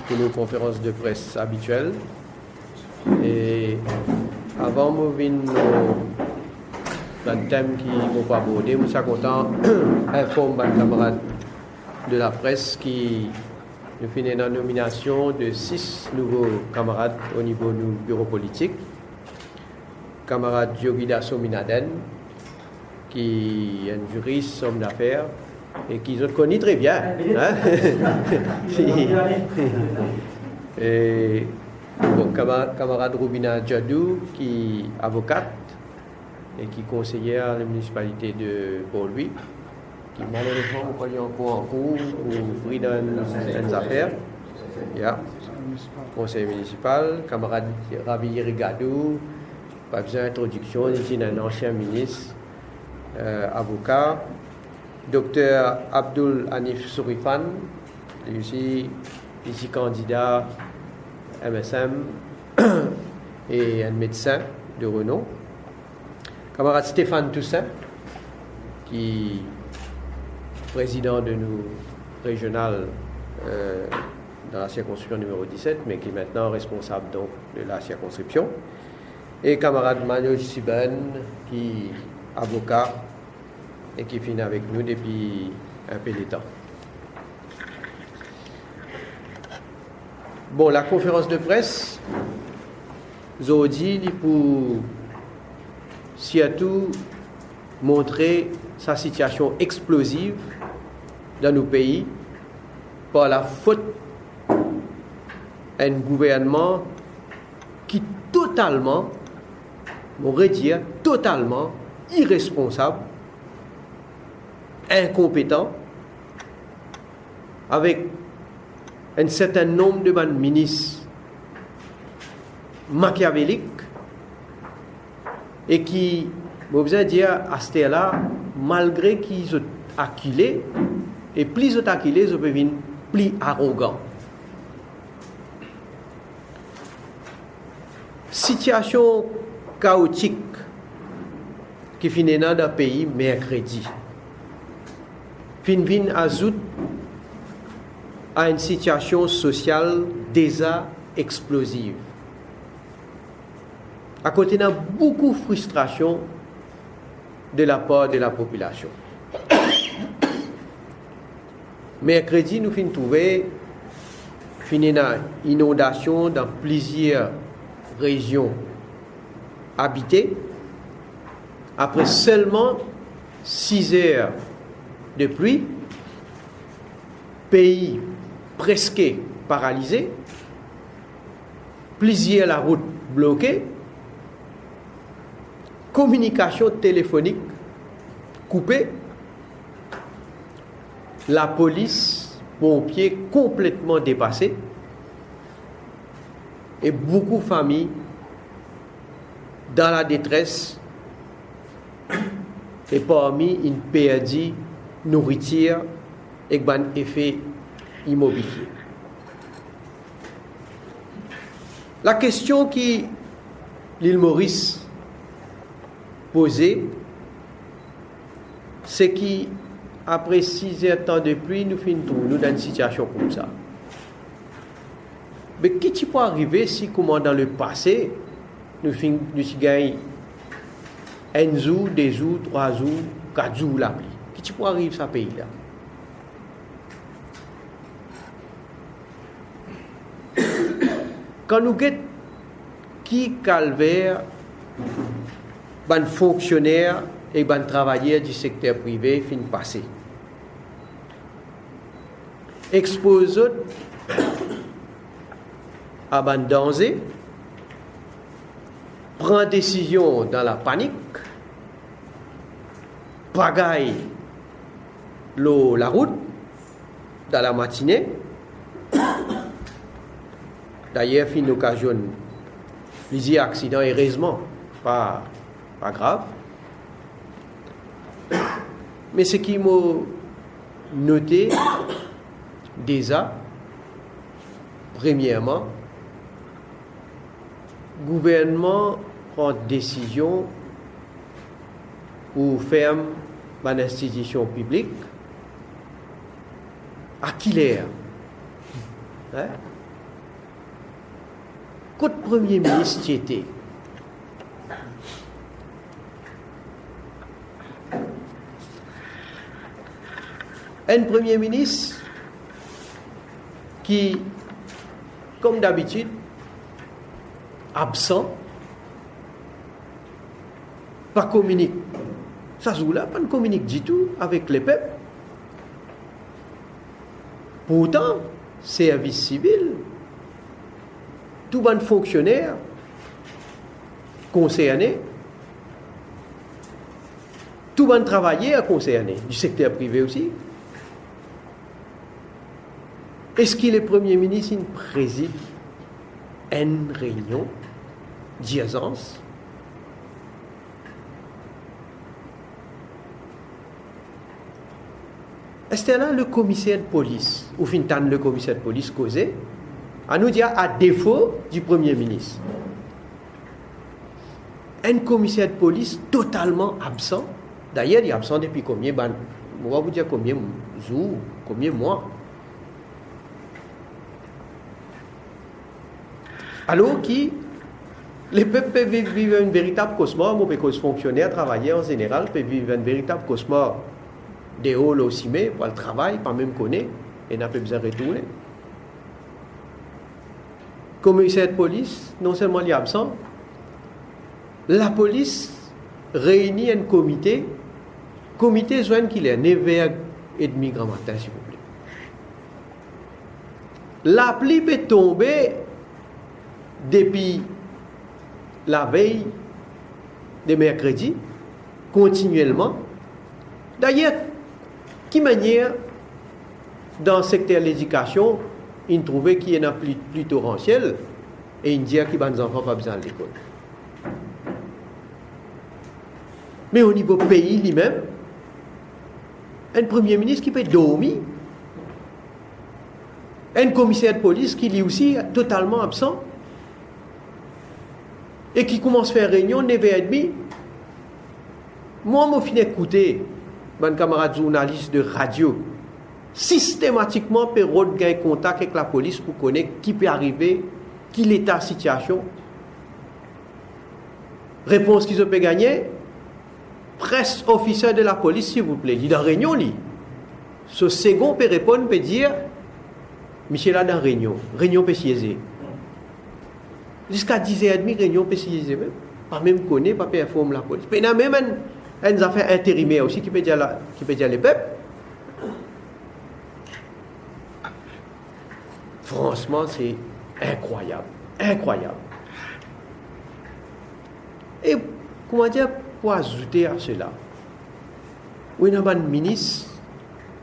pour nos conférences de presse habituelles. Et avant de venir dans le thème qui vont pas aborder, je suis content d'informer mes camarades de la presse qui nous finissons la nomination de 6 nouveaux camarades au niveau du bureau politique. Camarade Yogida Sominaden, qui est un juriste, homme d'affaires, et qui se connaît très bien. Hein? Et bon, camarade Rubina Djadou, qui est avocate et qui est conseillère à la municipalité de Port-Louis, qui malheureusement est encore en cours ou pris dans certaines affaires. Yeah. Conseil municipal, camarade Rabi Rigadou, pas besoin d'introduction, il est un ancien ministre, avocat. Docteur Abdul Hanif Sourifan, lui aussi ici candidat MSM et un médecin de renom. Camarade Stéphane Toussaint, qui est président de nous régional dans la circonscription numéro 17, mais qui est maintenant responsable donc de la circonscription. Et camarade Manuel Siben, qui est avocat et qui finit avec nous depuis un peu de temps. Bon, la conférence de presse, Zodi, pour surtout montrer sa situation explosive dans nos pays par la faute d'un gouvernement qui totalement, on pourrait dire totalement irresponsable, incompétent, avec un certain nombre de ministres machiavéliques et qui, je veux dire, à ce là malgré qu'ils sont acculés, et plus ils sont acculés, ils deviennent plus arrogants. Situation chaotique qui finit dans le pays mercredi. Fin ajoute à une situation sociale déjà explosive. À côté de beaucoup de frustration de la part de la population. Mercredi, nous finissons trouver une inondation dans plusieurs régions habitées après seulement 6 heures de pluie, pays presque paralysé, plusieurs la route bloquée, communication téléphonique coupée, la police, pompiers complètement dépassés et beaucoup de familles dans la détresse et parmi une perdue nourriture et un effet immobilier. La question qui l'île Maurice posée, c'est qu'après 6 heures de temps de pluie, nous finissons dans une situation comme ça. Mais qu'est-ce qui peut arriver si, comme dans le passé, nous gagnons 1 jour, 2 jours, 3 jours, 4 jours la pluie? Qu'est-ce qui peut arriver à ce pays-là? Quand nous guettons qui calvaire, les fonctionnaires et les travailleurs du secteur privé fin passé, exposés à un danger, prend décision dans la panique, pagaille la route dans la matinée. D'ailleurs, fin occasionne plusieurs accidents, heureusement, pas grave. Mais ce qui m'a noté déjà, premièrement, le gouvernement prend décision ou ferme une institution publique à qui l'air. Hein? Côte Premier ministre qui était. Un Premier ministre qui, comme d'habitude, absent, pas communique. Ça se là, pas ne communique du tout avec les peuples. Pourtant, service civil, tout bon fonctionnaire concerné, tout bon travailleur concerné, du secteur privé aussi. Est-ce qu'il est Premier ministre, il préside une réunion d'urgence? Est-ce là le commissaire de police, ou fintan le commissaire de police causé, à nous dire à défaut du Premier ministre? Un commissaire de police totalement absent. D'ailleurs, il est absent depuis combien de on va vous dire combien de jours, combien de mois. Alors que les peuples peuvent vivre un véritable cauchemar, parce que les fonctionnaires, travailleurs en général, peuvent vivre un véritable cauchemar des halls aussi, mais pour le travail, pas même connaître, et n'a pas besoin de retourner. Commissaire de police, non seulement il est absent, la police réunit un comité joint qu'il est 9h30 grand matin, s'il vous plaît. La pluie peut tomber depuis la veille de mercredi, continuellement. D'ailleurs, qui manière, dans le secteur de l'éducation, il trouvait qu'il y en a plus torrentiel et il dit qu'il y a des enfants pas besoin de l'école. Mais au niveau pays lui-même, un Premier ministre qui peut dormir, un commissaire de police qui lui aussi est totalement absent et qui commence à faire réunion 9h30. Moi, je finis d'écouter mon camarade journaliste de radio systématiquement période gagne contact avec la police pour connaître qui peut arriver, qui l'état de situation. Réponse qu'ils ont pu gagner, presse officier de la police, s'il vous plaît, il est dans réunion. Ce second peut répondre, peut dire Michel est dans réunion peut siéger. Jusqu'à 10h30, réunion peut siéger même. Pas même connaître, pas peut informer la police. Mais il y a même une affaire intérimaire aussi qui peut dire les peuples. Franchement, c'est incroyable. Incroyable. Et comment dire, pour ajouter à cela, il y a un ministre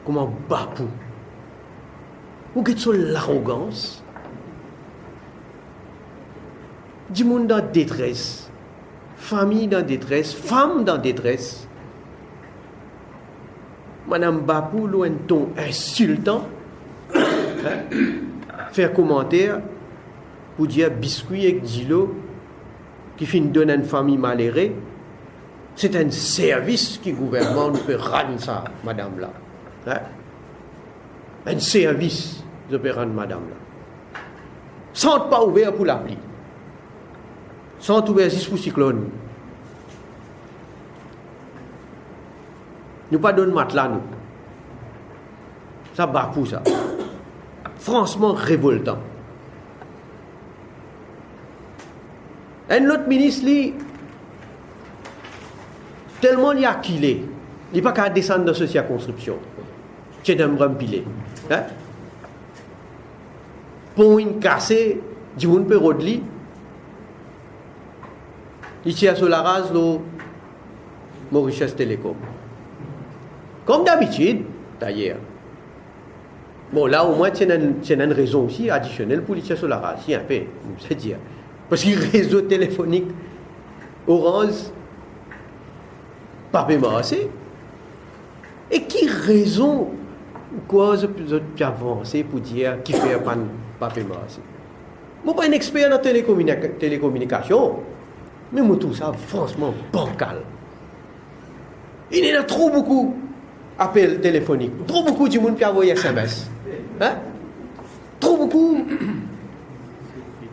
comme un Bapou, où il y a l'arrogance du monde en détresse, famille dans détresse, femme dans détresse. Madame Bapou, un ton insultant, faire commentaire pour dire biscuit et dilo qui finit donner à une famille malheureux. C'est un service que le gouvernement nous peut rendre ça, madame là. Un service de peut rendre madame là. Sans pas ouvert pour la pluie. Sans ouvert juste pour cyclone. Nous pas donner matelas nous. Ça bat pour ça. Franchement révoltant. Un autre ministre, lui, tellement il a killé, il n'est pas qu'à descendre dans cette circonscription. C'est un rempilé. Pour une cassée, du monde peut rodli, il tire sur la race de Mauritius Telecom. Comme d'habitude, d'ailleurs. Bon, là, au moins, c'est une raison aussi additionnelle pour tirer sur la race. Il y a un peu, c'est dire. Parce que le réseau téléphonique Orange, pas paiement assez. Et qui raison, cause plus avancée pour dire qui fait pas paiement assez? Je ne suis pas un expert dans la télécommunication, mais moi, tout ça, franchement, bancal. Il y en a trop beaucoup d'appels téléphoniques, trop beaucoup de monde qui a envoyé SMS. Hein? Trop beaucoup.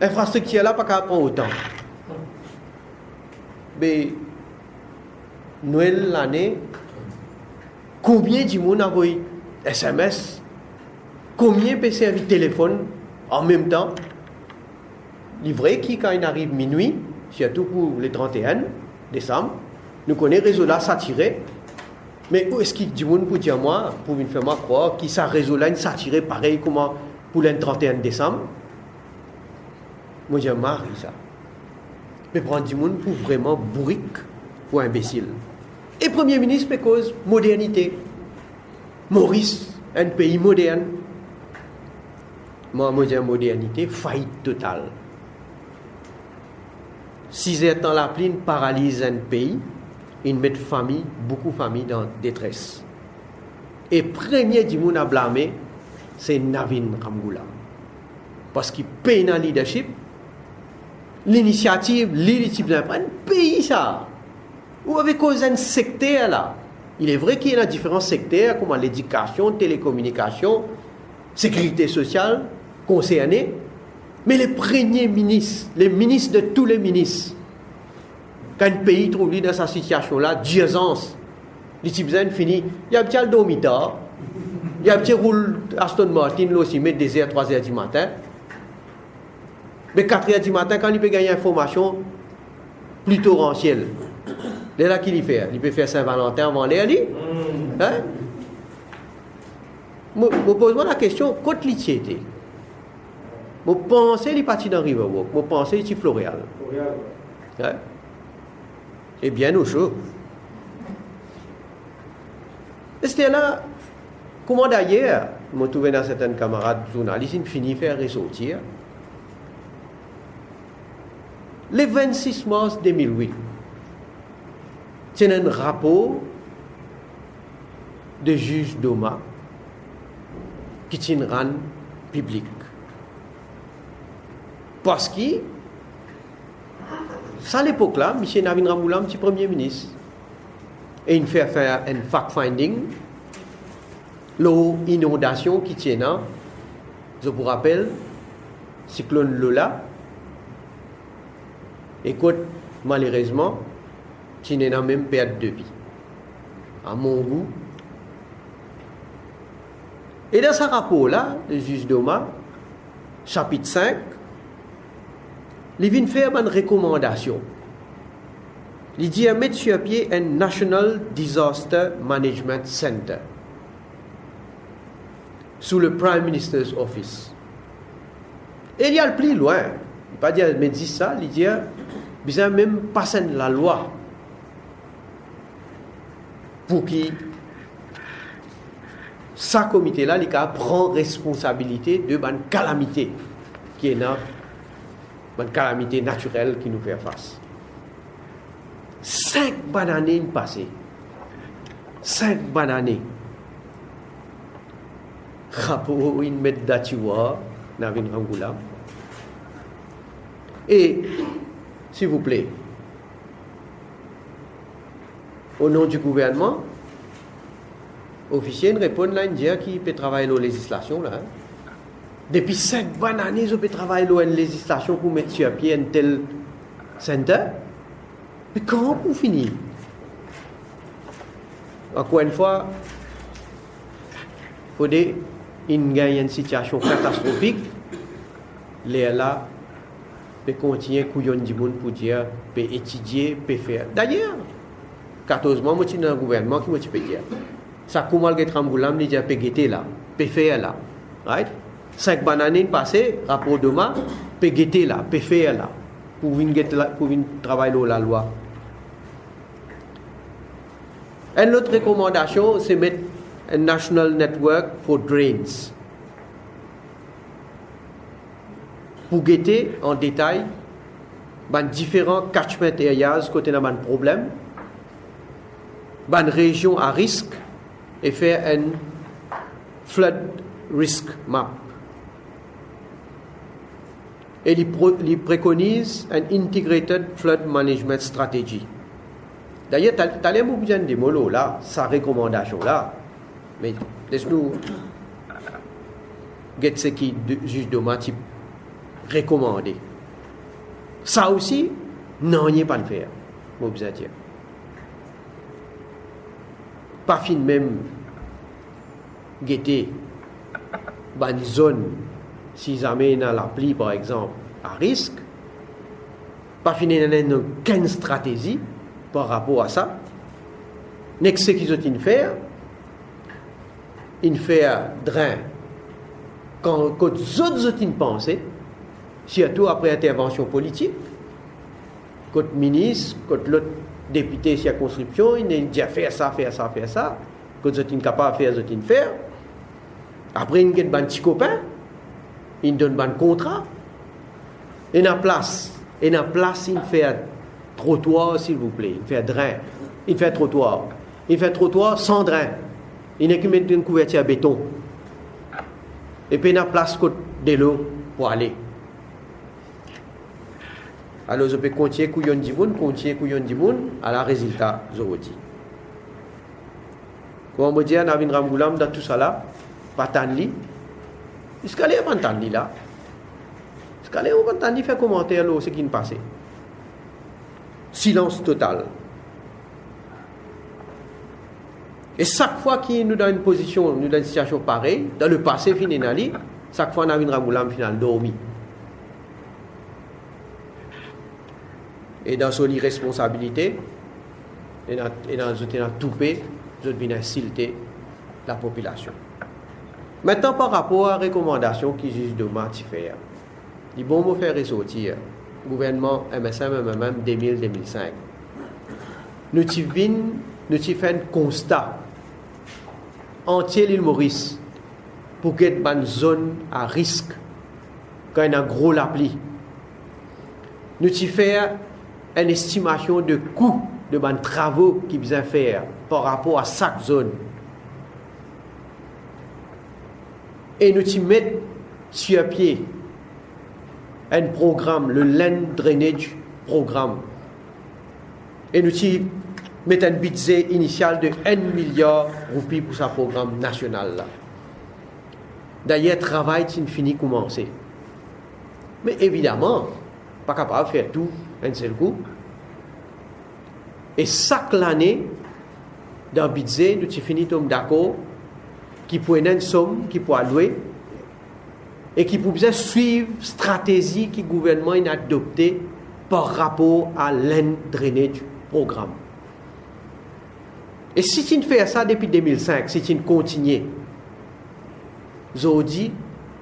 Infrastructure là, pas qu'à prendre autant. Mais, Noël l'année, combien de monde a envoyé SMS? Combien peut servir téléphone en même temps? Il est vrai que quand il arrive minuit, surtout pour le 31 décembre, nous connaissons le réseau là saturé. Mais où est-ce qu'il dit monde pour dire moi, pour me faire croire que ça réseau là saturé pareil comme pour le 31 décembre? Moi j'ai marre de ça. Mais prendre du monde pour vraiment bourrique, pour imbécile. Et Premier ministre, c'est cause modernité. Maurice, un pays moderne. Moi, j'ai modernité, faillite totale. Si étant la pluie paralyse un pays, il met famille, beaucoup de familles dans détresse. Et premier du monde à blâmer, c'est Navin Ramgoolam. Parce qu'il paye dans le leadership, l'initiative, leadership d'un pays ça. Ou avec cause un secteur là. Il est vrai qu'il y a différents secteurs comme l'éducation, télécommunication, sécurité sociale concernés, mais les premiers ministres, les ministres de tous les ministres, quand un pays trouve dans sa situation là, d'urgence, les citoyens finissent, il y a un petit dormitoire, il y a un petit roule Aston Martin là aussi, met des heures, 3 heures du matin. Mais 4 heures du matin, quand il peut gagner information, plus torrentielle. C'est là qu'il y fait. Il peut faire Saint-Valentin avant l'air, lui. Hein? Je pose la question, quand il était, je pense qu'il est parti dans Riverwalk, je pense qu'il est Floréal. Hein? Et bien au chaud. Et c'était là, comment d'ailleurs, je me trouvais dans certains camarades journalistes, ils finissent par ressortir. Le 26 mars 2008, c'est un rapport de juge Doma qui tient rang public. Parce que, à l'époque-là, M. Navin Ramgoolam était Premier ministre. Et il fait faire un fact-finding, l'eau inondation qui tient là, je vous rappelle, cyclone Lola. Écoute, malheureusement, tu n'as même perte de vie. À mon goût. Et dans ce rapport-là, le juge Doma, chapitre 5, il vient faire une recommandation. Il dit à mettre sur pied un National Disaster Management Center sous le Prime Minister's Office. Et il y a le plus loin. Il ne pas dire, mais dit ça, il dit, besoin même passer la loi pour que ce comité-là, il prend responsabilité de une calamité qui est une calamité naturelle qui nous fait face. 5 bonnes années passées. 5 bonnes années. Rapport une met d'Atiwa, Navin Ramgoolam. Et, s'il vous plaît, au nom du gouvernement, officiel répond là, il dit qu'il peut travailler la législation là. Depuis 5 bonnes années, je peux travailler la législation pour mettre sur pied un tel centre. Mais comment pour finir? Encore une fois, il faut dire qu'il y a une situation catastrophique. Là, peut continuer couillon du monde pour dire, peut étudier, peut faire. D'ailleurs, 14 mois, je suis dans le gouvernement qui peut dire. Ça, comment le Ramgoolam dit, peut guetter là, peut faire là. Right? 5 années passées, rapport demain, peut guetter là, peut faire là. Pour venir travailler la loi. Une autre recommandation, c'est mettre un National Network for Drains. Pour guetter en détail différents catchment areas côté d'un problème, région à risque et faire un flood risk map. Et il préconise un integrated flood management strategy. D'ailleurs, tu as les mots bien des mots là, sa recommandation là, mais laisse-nous get ce qui juge de type recommandé. Ça aussi, non, il n'y a pas le faire. Moi, vous dire. Pas fin même guetter une zone, si jamais dans l'appli par exemple, à risque, pas fin dans aucune stratégie par rapport à ça. Next ce qu'ils ont fait, ils font drain. Quand les autres ont pensé, surtout après intervention politique, quand le ministre, quand l'autre député circonscription, il a dit faire ça. Quand ils sont capables de faire, ils ont fait. Après, ils ont un petit copain, ils donnent un contrat, et dans la place, il fait un trottoir, s'il vous plaît, il fait un drain, il fait un trottoir sans drain, il n'a qu'à mettre une couverture à béton, et puis dans la place de l'eau pour aller. Alors, je peux continuer couillon du monde, à la résultat, je vous dis. Comment me dire, Navin Ramgoulam, dans tout ça là, pas tanli. Est-ce qu'elle est pas tanli là? Est-ce qu'elle est pas tanli fait commentaire là, ce qui nous passe? Silence total. Et chaque fois qu'il nous donne une position, nous donne une situation pareille, dans le passé, finalement, chaque fois, Navin Ramgoulam, finalement, dormi. Et dans son irresponsabilité, et dans tout pays, je viens insulter la population. Maintenant, par rapport à la recommandation qui juge de faire, il bon me faire ressortir gouvernement MSM, MMM 2000-2005. Nous avons fait un constat entier l'île Maurice pour qu'il y ait une zone à risque quand il y a un gros l'appli. Nous avons fait une estimation de coût de travaux qui besoin faire par rapport à chaque zone. Et nous mettons sur pied un programme, le Land Drainage Programme. Et nous mettons un budget initial de 1 milliard de roupies pour ce programme national là. D'ailleurs, le travail est fini commencé. Mais évidemment, pas capable de faire tout un seul coup. Et chaque année, dans le budget, nous avons fini d'accord qui peut une somme qui peut allouer et qui peut suivre la stratégie que le gouvernement a adoptée par rapport à l'Land Drainage Programme. Et si tu fais ça depuis 2005, si tu continues, je dis,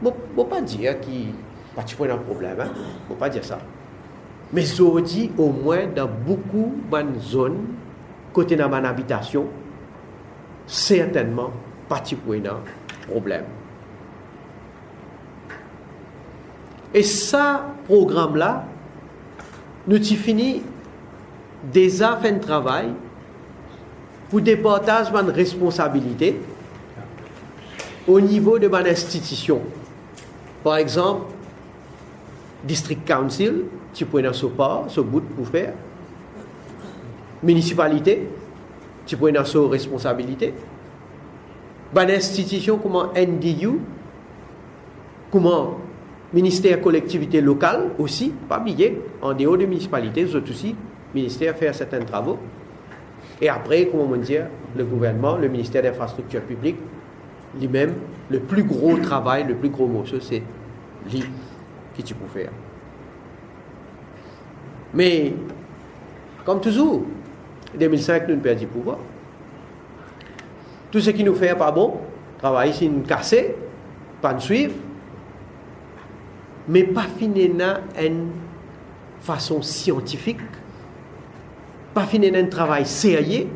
je ne peux pas dire qu'il n'y a pas de problème, je ne peux pas dire ça. Mais je dis au moins dans beaucoup de zones, côté de ma habitation, certainement pas de problème. Et ça, programme-là, nous avons fini déjà fait un travail pour départage de responsabilité au niveau de ma institution. Par exemple, District Council, tu peux dans ce bout pour faire. Municipalité, tu peux dans sa responsabilité. Une institution comme NDU, comme ministère collectivité locale aussi, pas oublier, en dehors de municipalité, les autres aussi, ministère fait certains travaux. Et après, comment on dit, le gouvernement, le ministère des infrastructures publiques, lui-même, le plus gros travail, le plus gros morceau, c'est lui qui tu peux faire. Mais, comme toujours, 2005, nous ne perdons pas pouvoir. Tout ce qui nous fait pas bon, travail, c'est nous casser, pas nous suivre, mais pas finir une façon scientifique, pas finir un travail sérieux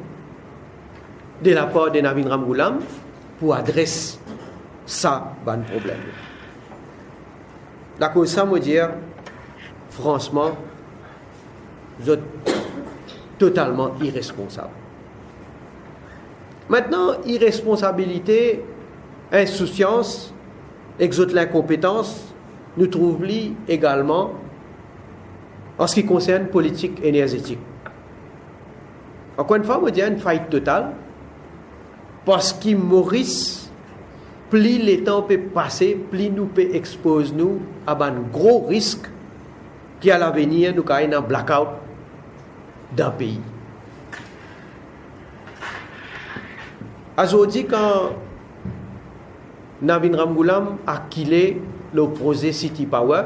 de la part de Navin Ramgoulam pour adresser ça, ban problème. La cause ça me dire, franchement, vous êtes totalement irresponsable. Maintenant, irresponsabilité, insouciance, exote l'incompétence, nous trouvons également en ce qui concerne politique énergétique. Encore une fois, on dit une faillite totale parce que Maurice plus le temps peut passer, plus nous peut exposer nous à un gros risque qui à l'avenir nous caille un blackout d'un pays. Aujourd'hui, quand Navin Ramgoolam a quitté le projet City Power,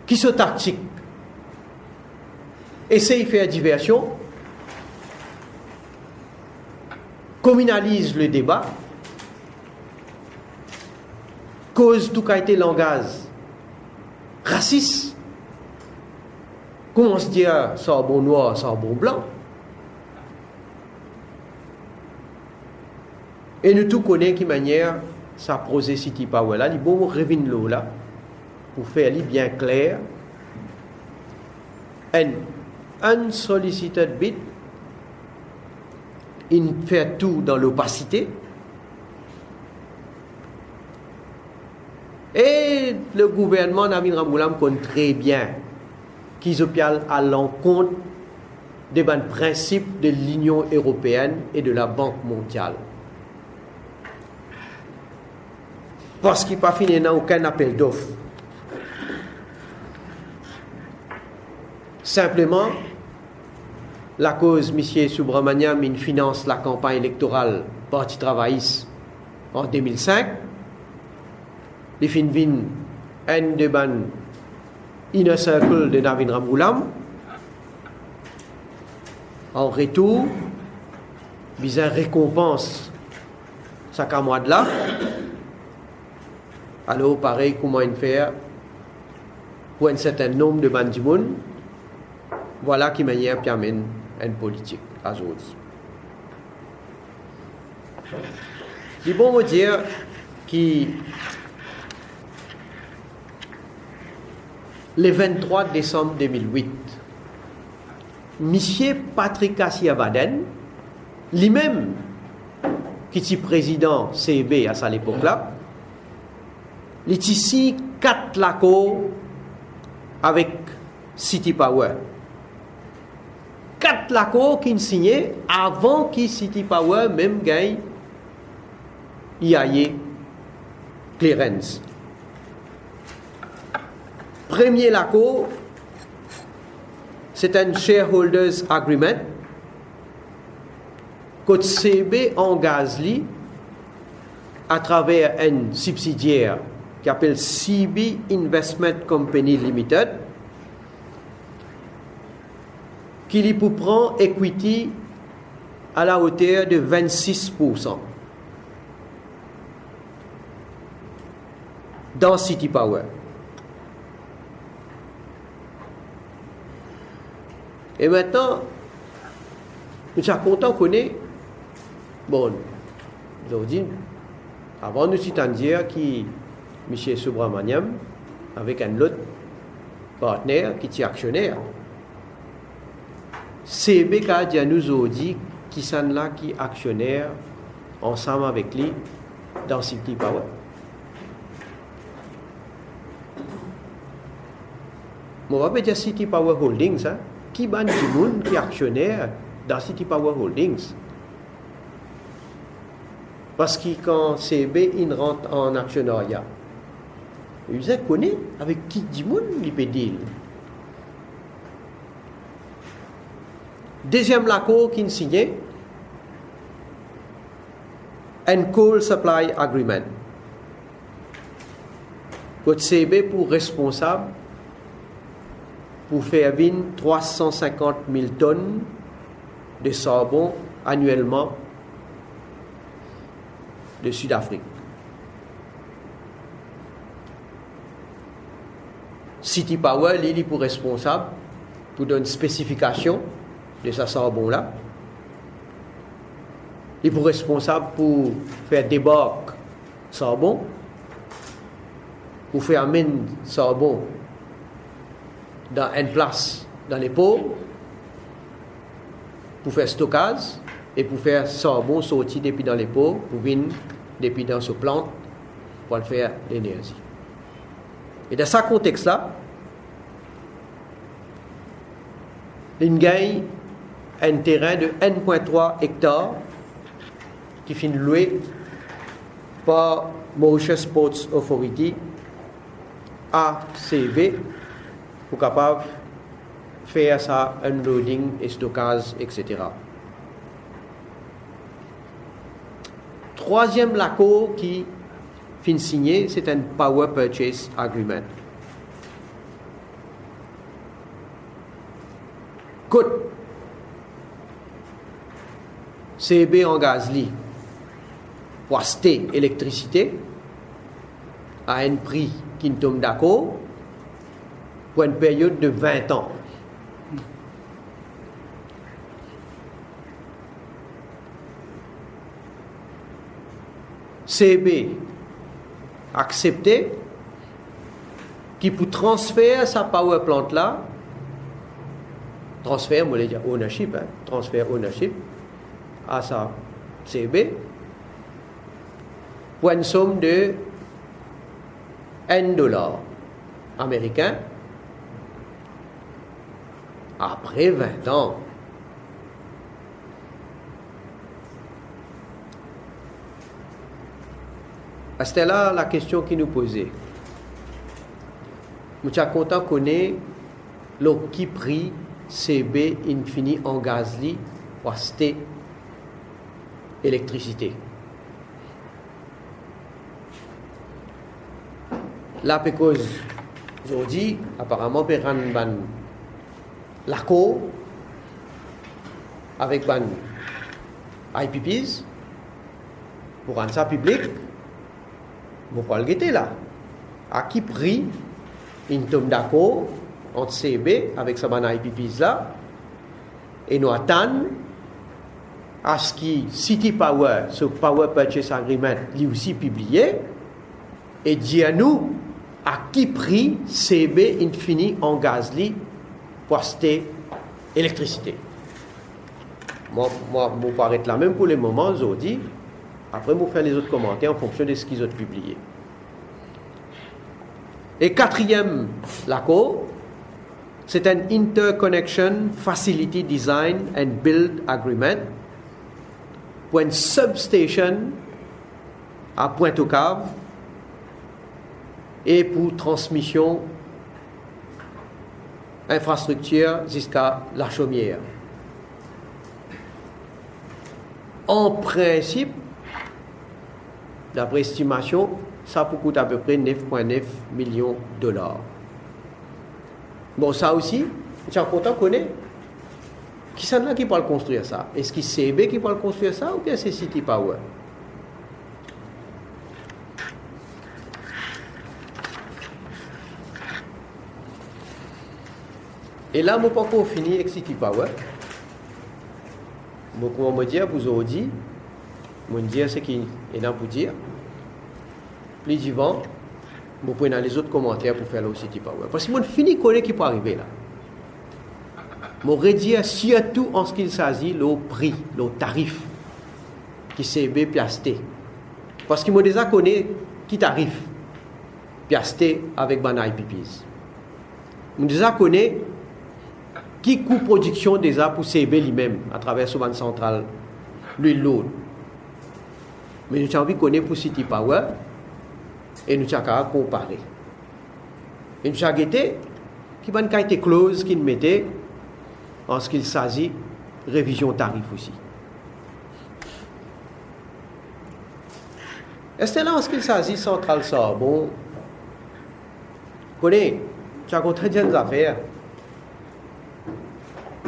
qui se tactique, essaye de faire diversion, communalise le débat, cause tout a été langage raciste, commence à dire ça bon noir, ça bon blanc. Et nous tous connaissons qui manière ça projet City Power là, il bon revient l'eau là pour faire bien clair. An unsolicited bid, il fait tout dans l'opacité. Et le gouvernement Navin Ramgoolam connaît très bien qu'ils opèrent à l'encontre des principes de l'Union européenne et de la Banque mondiale. Parce qu'il n'y a pas fini dans aucun appel d'offres. Simplement, la cause, M. Subramaniam, il finance la campagne électorale Parti travailliste en 2005. Les Finvin, un de ban inner circle de Navin Ramgoolam. En retour, ils récompense sa camarade là. Alors, pareil, comment il fait pour un certain nombre de bandimounes. Voilà qui manière qui amène une politique aujourd'hui. Il bon me dire que le 23 décembre 2008, M. Patrick Kassiabaden, lui-même, qui était président CEB à cette époque-là, il est ici 4 l'accord avec City Power. 4 l'accord qu'il signait avant que City Power même gagne IAE clearance. Premier l'accord, c'est un shareholders agreement que CB engage lui à travers un subsidiaire qui s'appelle CB Investment Company Limited, qui lui prend equity à la hauteur de 26% dans City Power. Et maintenant, nous sommes contents qu'on ait, bon, aujourd'hui, avant nous sommes dire qui M. Subramaniam, avec un autre partenaire qui est actionnaire. CB a nous dit qui sont là qui est actionnaire ensemble avec lui dans City Power. On va pas dire City Power Holdings, hein? Qui ban du monde qui est actionnaire dans City Power Holdings? Parce que quand CB il rentre en actionnariat, ils connaissent avec qui du monde il peut dire. Deuxième l'accord qu'il signait, un coal supply agreement. Côté CB pour responsable pour faire venir 350 000 tonnes de charbon annuellement de Sud-Afrique. City Power, il est pour responsable pour donner une spécification de ce charbon-là. Il est pour responsable pour faire débarquer charbon, pour faire amener charbon dans une place dans les pots, pour faire stockage et pour faire charbon sortir depuis dans les pots, pour venir depuis dans ce plante, pour faire l'énergie. Et dans ce contexte-là, il gagne un terrain de 1,3 hectares qui finit loué par Mauritius Ports Authority, ACV, pour capable faire ça, unloading et stockage, etc. Troisième l'accord qui finit signé, c'est un Power Purchase Agreement. Coûte CB en gazli pour acheter électricité à un prix qui nous tombe d'accord pour une période de 20 ans. CB accepté qui pour transférer sa power plant là, transfert, moi je dire ownership, transfert ownership à sa CB pour une somme de $1 américain après 20 ans. C'était là la question qui nous posait. Nous sommes contents de connaître le qui prix CB infini en gazli pour acheter électricité. Là, parce aujourd'hui, apparemment, il y a l'accord avec les IPPs pour rendre ça public. Vous pouvez le guetter là. À qui prix une tombe d'accord entre CB avec sa IPPs là et nous attendons à ce que City Power, ce Power Purchase Agreement, lui aussi publié et dit à nous à qui prix CB infini en gazli pour acheter électricité. Moi, je vais arrêter là même pour le moment aujourd'hui. Après, vous faire les autres commentaires en fonction de ce qu'ils ont publié. Et quatrième, l'accord, c'est un Interconnection Facility Design and Build Agreement pour une substation à Pointe-aux-Cave et pour transmission infrastructure jusqu'à La Chaumière. En principe, d'après estimation, ça peut coûter à peu près $9,9 millions. Bon, ça aussi, je suis content de connaître. Qui c'est là qui peut construire ça? Est-ce que c'est CB qui peut construire ça ou bien c'est City Power? Et là, je n'ai pas encore fini avec City Power. Beaucoup me dire, vous avez dit, je dire ce qu'il y a pour dire. Plus d'ivant, vous pouvez dans les autres commentaires pour faire le City Power. Parce que je finis de connaître qui peut arriver là. Je vais dire surtout en ce qu'il s'agit le prix, le tarif qui CB peut acheter. Parce que je déjà connais qui tarif peut acheter avec Bana IPPs. Je déjà connais qui coût production déjà pour CB lui-même à travers ce banque central, lui l'autre. Mais nous avons envie de connaître pour City Power et nous avons comparer. Et nous avons guetté qui va une été clause qui nous mettait en ce qu'il s'agit de révision tarif aussi. Est-ce que là en ce qu'il s'agit de centrale Sorbonne, connais, tu as très bien des affaires.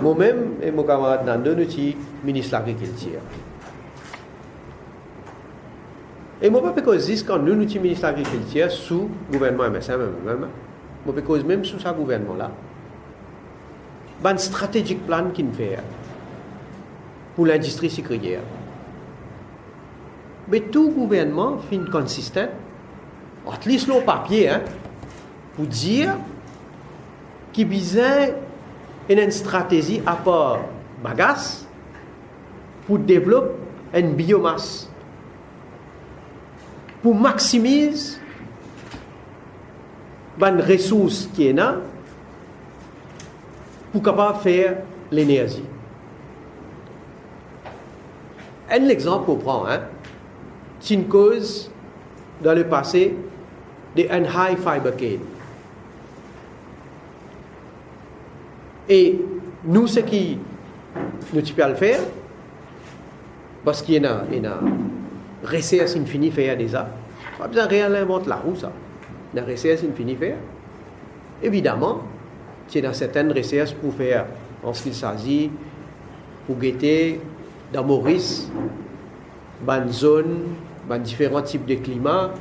Moi-même et mon camarade Nando, nous sommes ministre de l'Agriculture. Et moi, je peux dire quand nous sommes ministre de l'Agriculture sous le gouvernement MSM, je peux dire même sous ce gouvernement-là, il y a un stratégique plan qui nous fait pour l'industrie sucrière. Mais tout gouvernement fait consistant, at least le papier, pour dire qu'il besoin une stratégie à part bagasse pour développer une biomasse, pour maximiser les ressources qui est là, pour capable faire l'énergie. Un exemple qu'on prend, c'est une cause dans le passé d'un high fiber cane. Et nous, ce qui nous pouvons le faire, parce qu'il y a une recherche infinie faire déjà, pas besoin de réinventer la roue, ça. Une recherche infinie faire. Évidemment, c'est dans certaines recherches pour faire, en ce qu'il s'agit, pour guetter dans Maurice, dans zone, dans différents types de climats,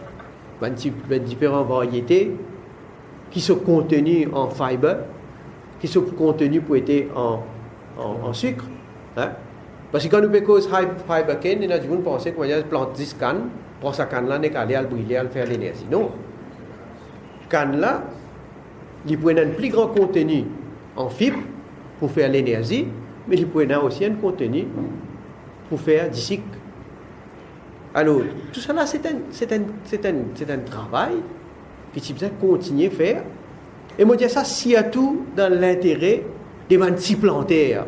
dans différentes variétés, qui sont contenus en fibre, qui sont contenus pour être en sucre. Parce que quand nous faisons high fiber cane, nous avons pensé qu'on va planter 10 cannes, pour sa canne là, n'est qu'à aller à brûler, à faire l'énergie. Non. Canne là, il peut avoir un plus grand contenu en fibre pour faire l'énergie, mais il peut avoir aussi un contenu pour faire du sucre. Alors, tout ça là, c'est un travail que tu dois continuer à faire. Et moi, je dis ça surtout dans l'intérêt des petits plantaires.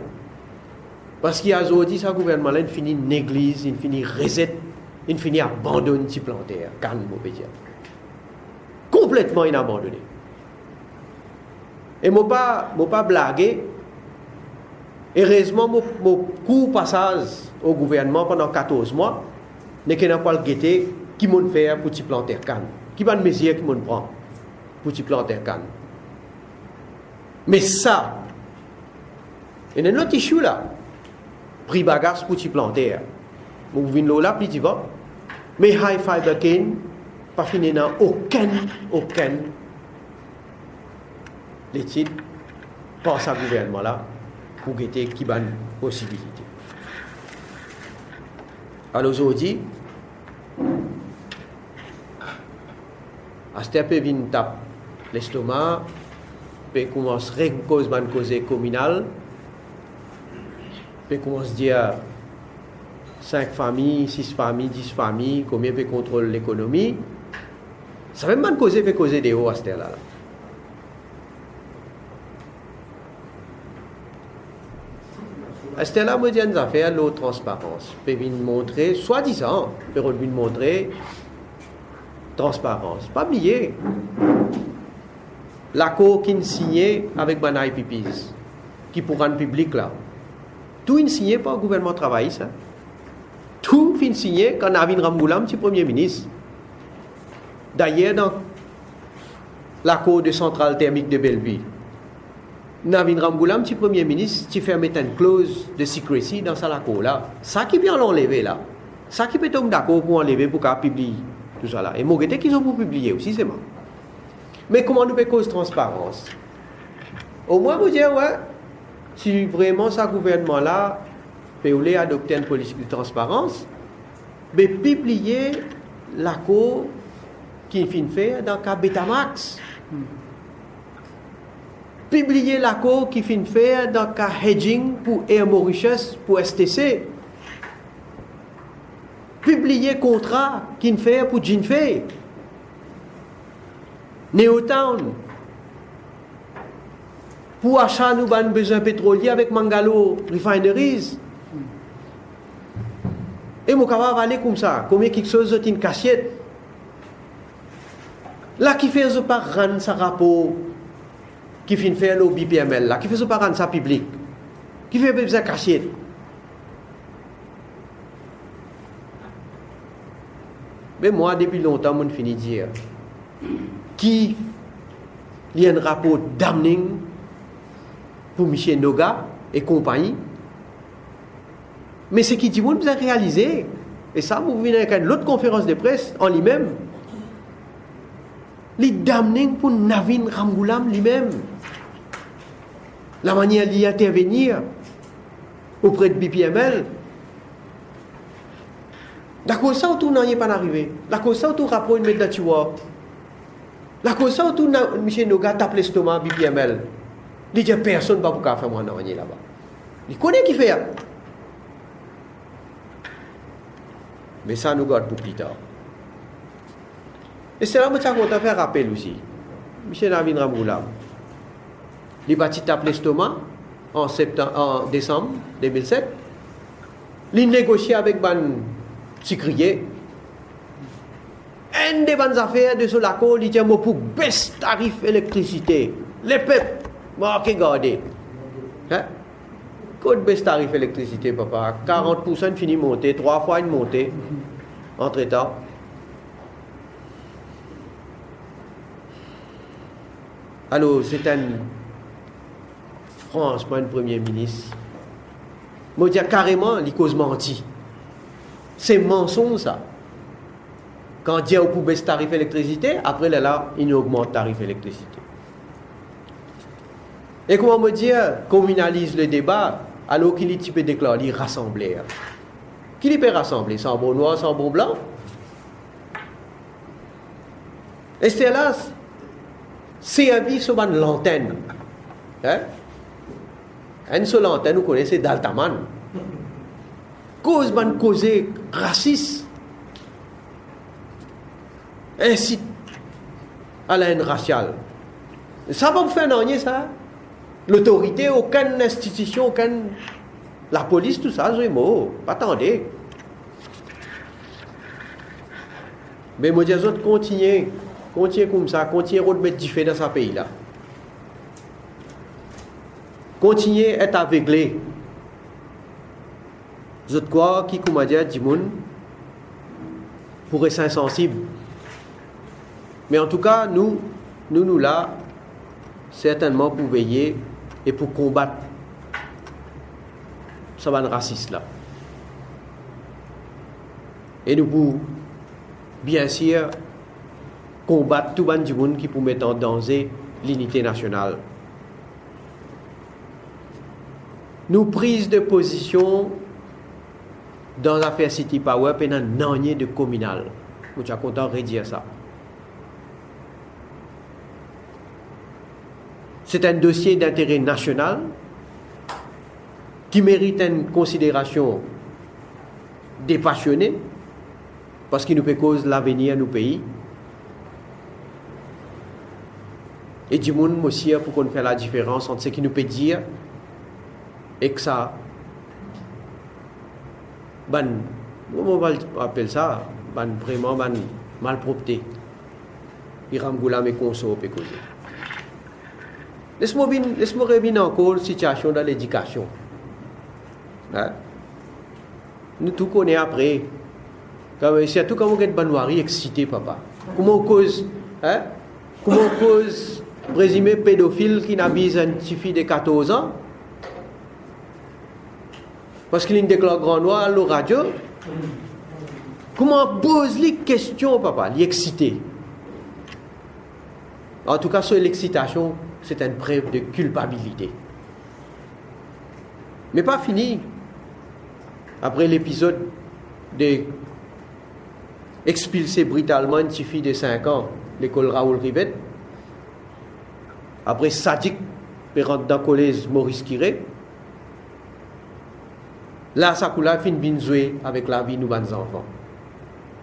Parce qu'il y a aujourd'hui, ce gouvernement-là, il finit néglige, il finit reset, il finit abandonner les petits plantaires. Calme, on peut dire. Complètement inabandonné. Et je ne vais pas blaguer. Heureusement, mon court passage au gouvernement pendant 14 mois, n'est qu'il n'y a pas le guetté qui m'ont fait pour petit planter canne. Qui va de mesure qui m'ont prend pour petit planter canne. Mais ça, il y a un autre issue là. Prix bagages pour petit planter. Vous venez là, puis tu vas. Mais high fiber cane, pas fini dans aucun l'étude par ce gouvernement là pour guetter qui va une possibilité. Alors aujourd'hui, à ce peu vient tape l'estomac, puis commence à cause communale, puis commence à dire 5 familles, 6 familles, 10 familles, combien peut contrôler l'économie. Ça va même causer des hauts à ce là. À ce là, moi, j'ai une affaire, l'eau transparence. Je vais montrer, soi-disant, je vais montrer transparence. Pas oublier, l'accord qui est signé avec Banaï Pipis, qui pour rendre public là, tout est signé par le gouvernement travail, ça. Tout est signé quand Navin Ramgoolam, petit premier ministre. D'ailleurs, dans l'accord de centrale thermique de Belleville, Navin Ramgoolam, petit premier ministre, tu fais mettre une clause de secrecy dans ça l'accord là. Ça qui vient l'enlever là. Ça qui peut tomber d'accord pour enlever pour qu'à publier tout ça là. Et moi, qu'ils ont pour publier aussi, c'est moi. Mais comment nous faisons cause transparence? Au moins, vous dire, ouais, si vraiment ce gouvernement là peut adopter une politique de transparence, mais publier l'accord qui est fait dans le cas Betamax. Publier l'accord qui est fait dans le cas hedging pour Air Mauritius, pour STC. Publier le contrat qui est fait pour Jinfei. Neotown. Pour achat, nous avons besoin de pétrolier avec Mangalo Refineries. Et mon capable aller comme ça, comme quelque chose est une cachette. Là, qui fait pas rendre ce rapport qui fait faire le BPML, là, qui fait pas rendre ça public, qui fait besoin de cachette. Mais moi, depuis longtemps, je finis de dire qui il y a un rapport damning pour Michel Noga et compagnie. Mais ce qui dit, vous avez réalisé, et ça, vous venez avec une autre conférence de presse en lui-même, les damning pour Navin Ramgoolam lui-même. La manière d'y intervenir auprès de BPML. D'accord, ça, tout n'est pas arrivé. D'accord, ça, tout rapport de mettre là. D'accord, ça, tout Michel Noga tape l'estomac BPML. Il dit personne ne va pouvoir faire moi là-bas. Il connaît qui fait. Mais ça nous garde pour plus tard. Et c'est là que je vais faire rappel aussi. M. Navin Ramgoolam, il va taper l'estomac en décembre 2007. Il négocie avec ban Ticrier. Un des bonnes affaires de ce l'accord, il dit pour baisse tarif électricité. Les peuples, marquez garder. Hein? Code baisse tarif électricité, papa. 40% fini monter, 3 fois une montée. Entre-temps. Alors, c'est un franchement un premier ministre. Moi, je dis carrément, il cause menti. C'est mensonge, ça. Quand Dieu a baisse tarif électricité, après là, il augmente tarif électricité. Et comment me dire, communalise le débat, alors qu'il est type déclaré rassembler. Qui peut rassembler? Sans beau noir, sans beau blanc? Et c'est là, c'est un vie sur une lanterne. Hein? Une seule lanterne, vous connaissez Daltaman. Cause man causé raciste. Ainsi à la haine raciale. Ça va vous faire non, ça? L'autorité, aucune institution, aucune. La police, tout ça, c'est mot. Attendez. Mais moi, je dis, continuez comme ça, continuez à mettre du feu dans ce pays-là. Continuez à être aveuglé. Je crois qui, comme a dit, du monde pourrait être insensible. Mais en tout cas, nous là, certainement pour veiller et pour combattre ce racisme là. Et nous pour, bien sûr, combattre tout le monde qui peut mettre en danger l'unité nationale. Nous prise de position dans l'affaire City Power pendant un an de communal. Je suis content de redire ça. C'est un dossier d'intérêt national qui mérite une considération dépassionnée parce qu'il nous peut causer l'avenir de nos pays. Et du monde aussi pour qu'on fasse la différence entre ce qui nous peut dire et que ça, on va appeler ça, vraiment malpropreté. Il ramgoula mes consos et causer. Laisse-moi revenir encore la situation dans l'éducation. Hein? Nous tout connaissons après. Surtout quand on est banouari excité, papa. Comment on cause, hein? Comment on cause présumé pédophile qui n'abuse une petite fille de 14 ans? Parce qu'il y a une déclaration grand noir à la radio. Comment on pose les questions, papa? Il est excité. En tout cas, sur l'excitation, c'est une preuve de culpabilité. Mais pas fini. Après l'épisode de expulser brutalement une petite fille de 5 ans, l'école Raoul Rivet. Après Sadik, rentre dans le collège Maurice Kiré. Là, ça fin bien jouer avec la vie de nos enfants.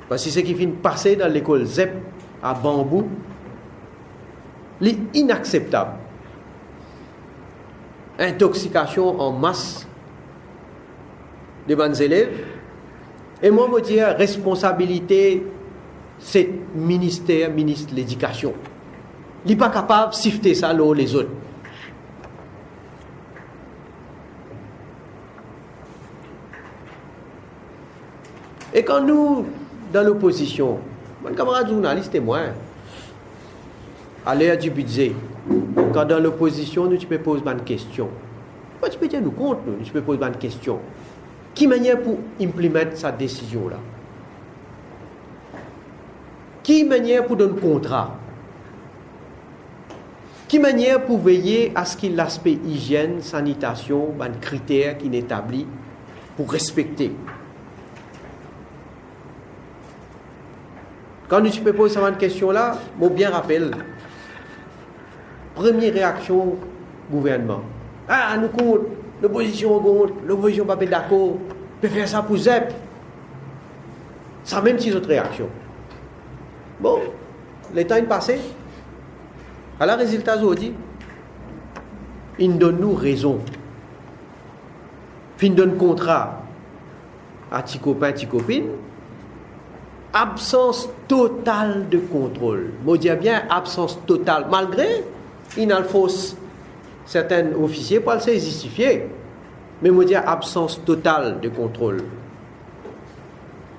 Parce que ce qui fin passer dans l'école ZEP à Bambou, c'est inacceptable. Intoxication en masse des bonnes élèves. Et moi, je dis, responsabilité, c'est ministre de l'Éducation. Il n'est pas capable de siffler ça là les autres. Et quand nous, dans l'opposition, mon camarade journaliste et moi, à l'heure du budget, quand dans l'opposition, nous tu peux poser une question. Moi, tu peux dire nous compte, tu peux poser une question. Qui manière pour implémenter cette décision-là? Qui manière pour donner contrat? Qui manière pour veiller à ce qu'il l'aspect hygiène, sanitation, un critère qui est établi pour respecter? Quand tu peux poser cette question-là, je bien rappelle, première réaction gouvernement. Ah, nous compte, l'opposition compte, l'opposition pas d'accord, peut faire ça pour ZEP. Ça même si autre réaction. Bon, le temps est passé. À la résultat aujourd'hui, il donne nous raison. Il donne contrat. à petits copains, petits copines, absence totale de contrôle. Je dis bien absence totale, malgré il y a fausse certains officiers pour le justifier. Mais je dis absence totale de contrôle.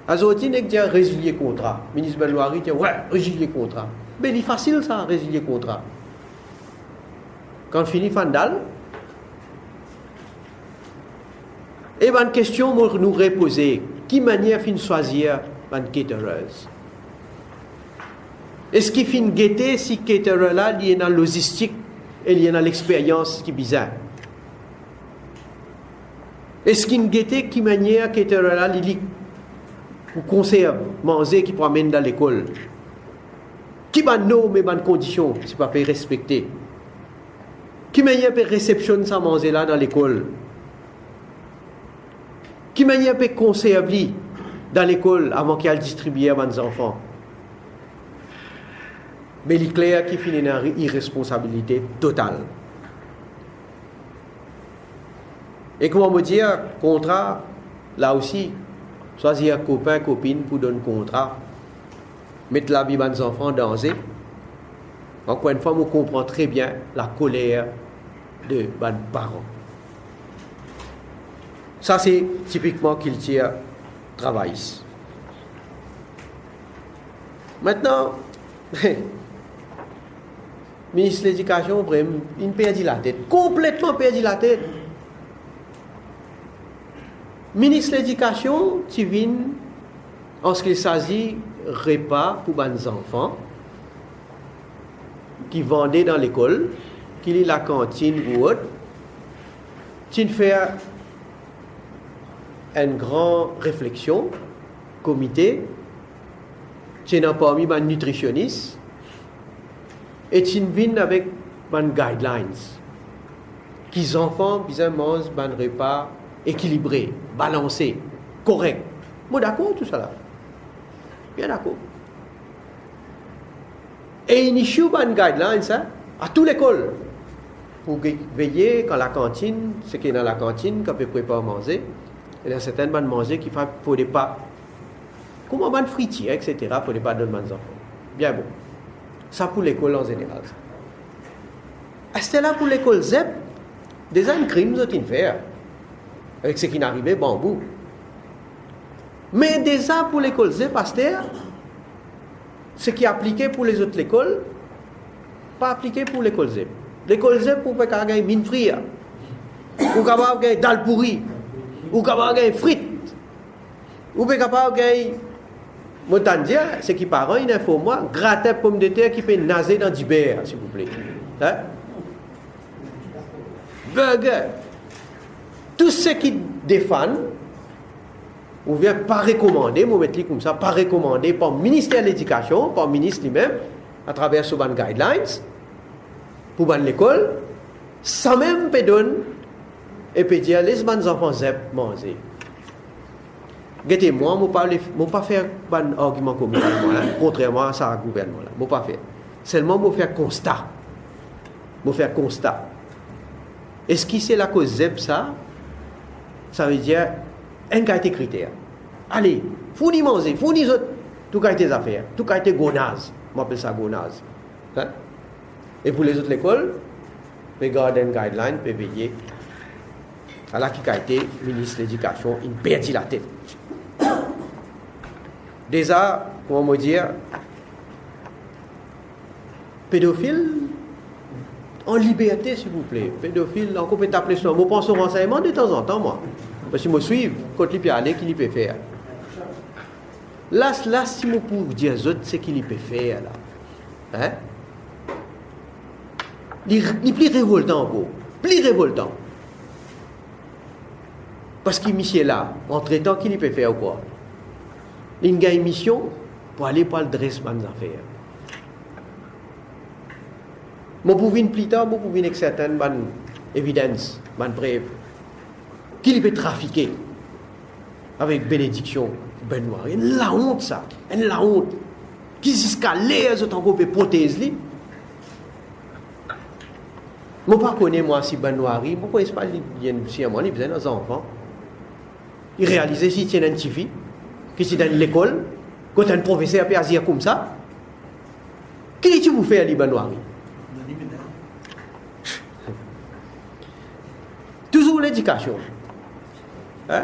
Azoti n'est que résilier contrat. Le ministre Benoît dit ouais, résilier contrat. Mais il est facile ça, résilier contrat. Quand finit Fandal, et une question pour nous reposer. Qui manière fin choisir une catereuse? Est-ce qu'il fin guetter si caterer là il y a dans la logistique et il y a dans l'expérience qui est bizarre? Est-ce qu'il guette qui manière caterer là il ou conserve manger qui pour amener dans l'école? Qui va nous mais bonnes conditions si pas respecter? Qui manière peut réceptionner ça manger là dans l'école? Qui manière peut conserver dans l'école avant qu'il y ait distribué à mes enfants? Mais il est clair qu'il finit dans une irresponsabilité totale. Et comment me dire, contrat, là aussi, choisir copain, copine pour donner contrat, mettre la vie de mes enfants en danger. Encore une fois, on comprend très bien la colère de mes parents. Ça, c'est typiquement qu'il tire travail. Maintenant, le ministre de l'Éducation, il perdit la tête, complètement perdu la tête. Le ministre de l'Éducation, tu viens, en ce qu'il s'agit repas pour les enfants, qui vendaient dans l'école, qui lit la cantine ou autre, tu fais une grande réflexion, comité, tu as parmi les nutritionnistes, et tu viens avec des guidelines, qui les enfants mangent des repas équilibrés, balancés, corrects. Moi d'accord tout ça là. Bien d'accord. Et il issue des guidelines à toute l'école pour veiller quand la cantine, ce qui est dans la cantine, qu'on peut préparer à manger. Il y a certaines bonnes manger qui font pour des pas, comme un fritier, etc., pour des pas de mes enfants. Bien bon. Ça pour l'école en général. C'était là pour l'école ZEP, déjà un crime de faire, avec ce qui n'arrivait bon bout. Mais déjà pour l'école ZEP, ce qui est appliqué pour les autres écoles, pas appliqué pour l'école ZEP. L'école ZEP, pour pas gagner mine frite, ou capable gagner dalle pourrie, ou capable gagner frites, ou pas capable gagner montagne, ce qui parent, il faut moi, gratter pomme de terre qui peut nager dans du beurre, s'il vous plaît. Hein? Burger. Tout ce qui défend, ou bien pas recommandé, moi mettre comme ça, pas recommandé par le ministère de l'Éducation, par le ministre lui-même, à travers ce guidelines, pour l'école, sans même peut donner, et peut dire, les enfants zep manger. Regardez-moi, je ne pas faire un argument comme ça, contrairement à ça, le gouvernement. Je ne pas faire. Seulement, je faire constat. Je faire constat. Est-ce que c'est la cause ZEP ça? Ça veut dire un qualité critère. Allez, fournis manger, fournis tout qualité affaires, tout qualité gonaz. On appelle ça gonaz. Hein? Et pour les autres écoles, regardez un guideline, peut veiller à la qualité, ministre de l'Éducation, il perdit la tête. Déjà, comment me dire, pédophile en liberté, s'il vous plaît. Pédophile, on peut appeler ça. Je pense au renseignement de temps en temps, moi. Parce que je me suis, quand il peut aller, qu'il peut faire. Là, si je peux dire ce qu'il peut faire, là. Hein? Il est plus révoltant, gros. Plus révoltant. Parce qu'il est là, en traitant, qu'il peut faire ou quoi? Il a une mission pour aller pour le dressement des affaires. Je peux venir plus tard, je peux venir avec certaines évidences, preuves, qu'il peut trafiquer avec bénédiction, Benoît. Il y a la honte, ça. Il y a la honte. Qui jusqu'à l'air, je t'en peux protéger. Je ne connais pas moi si Benoît, je ne connais pas si moi, il y a des enfants. Il réalisait si tu es un TV, que tu es dans l'école, quand tu es un professeur à dire comme ça, qu'est-ce que tu fais à Liban? Toujours l'éducation. Hein?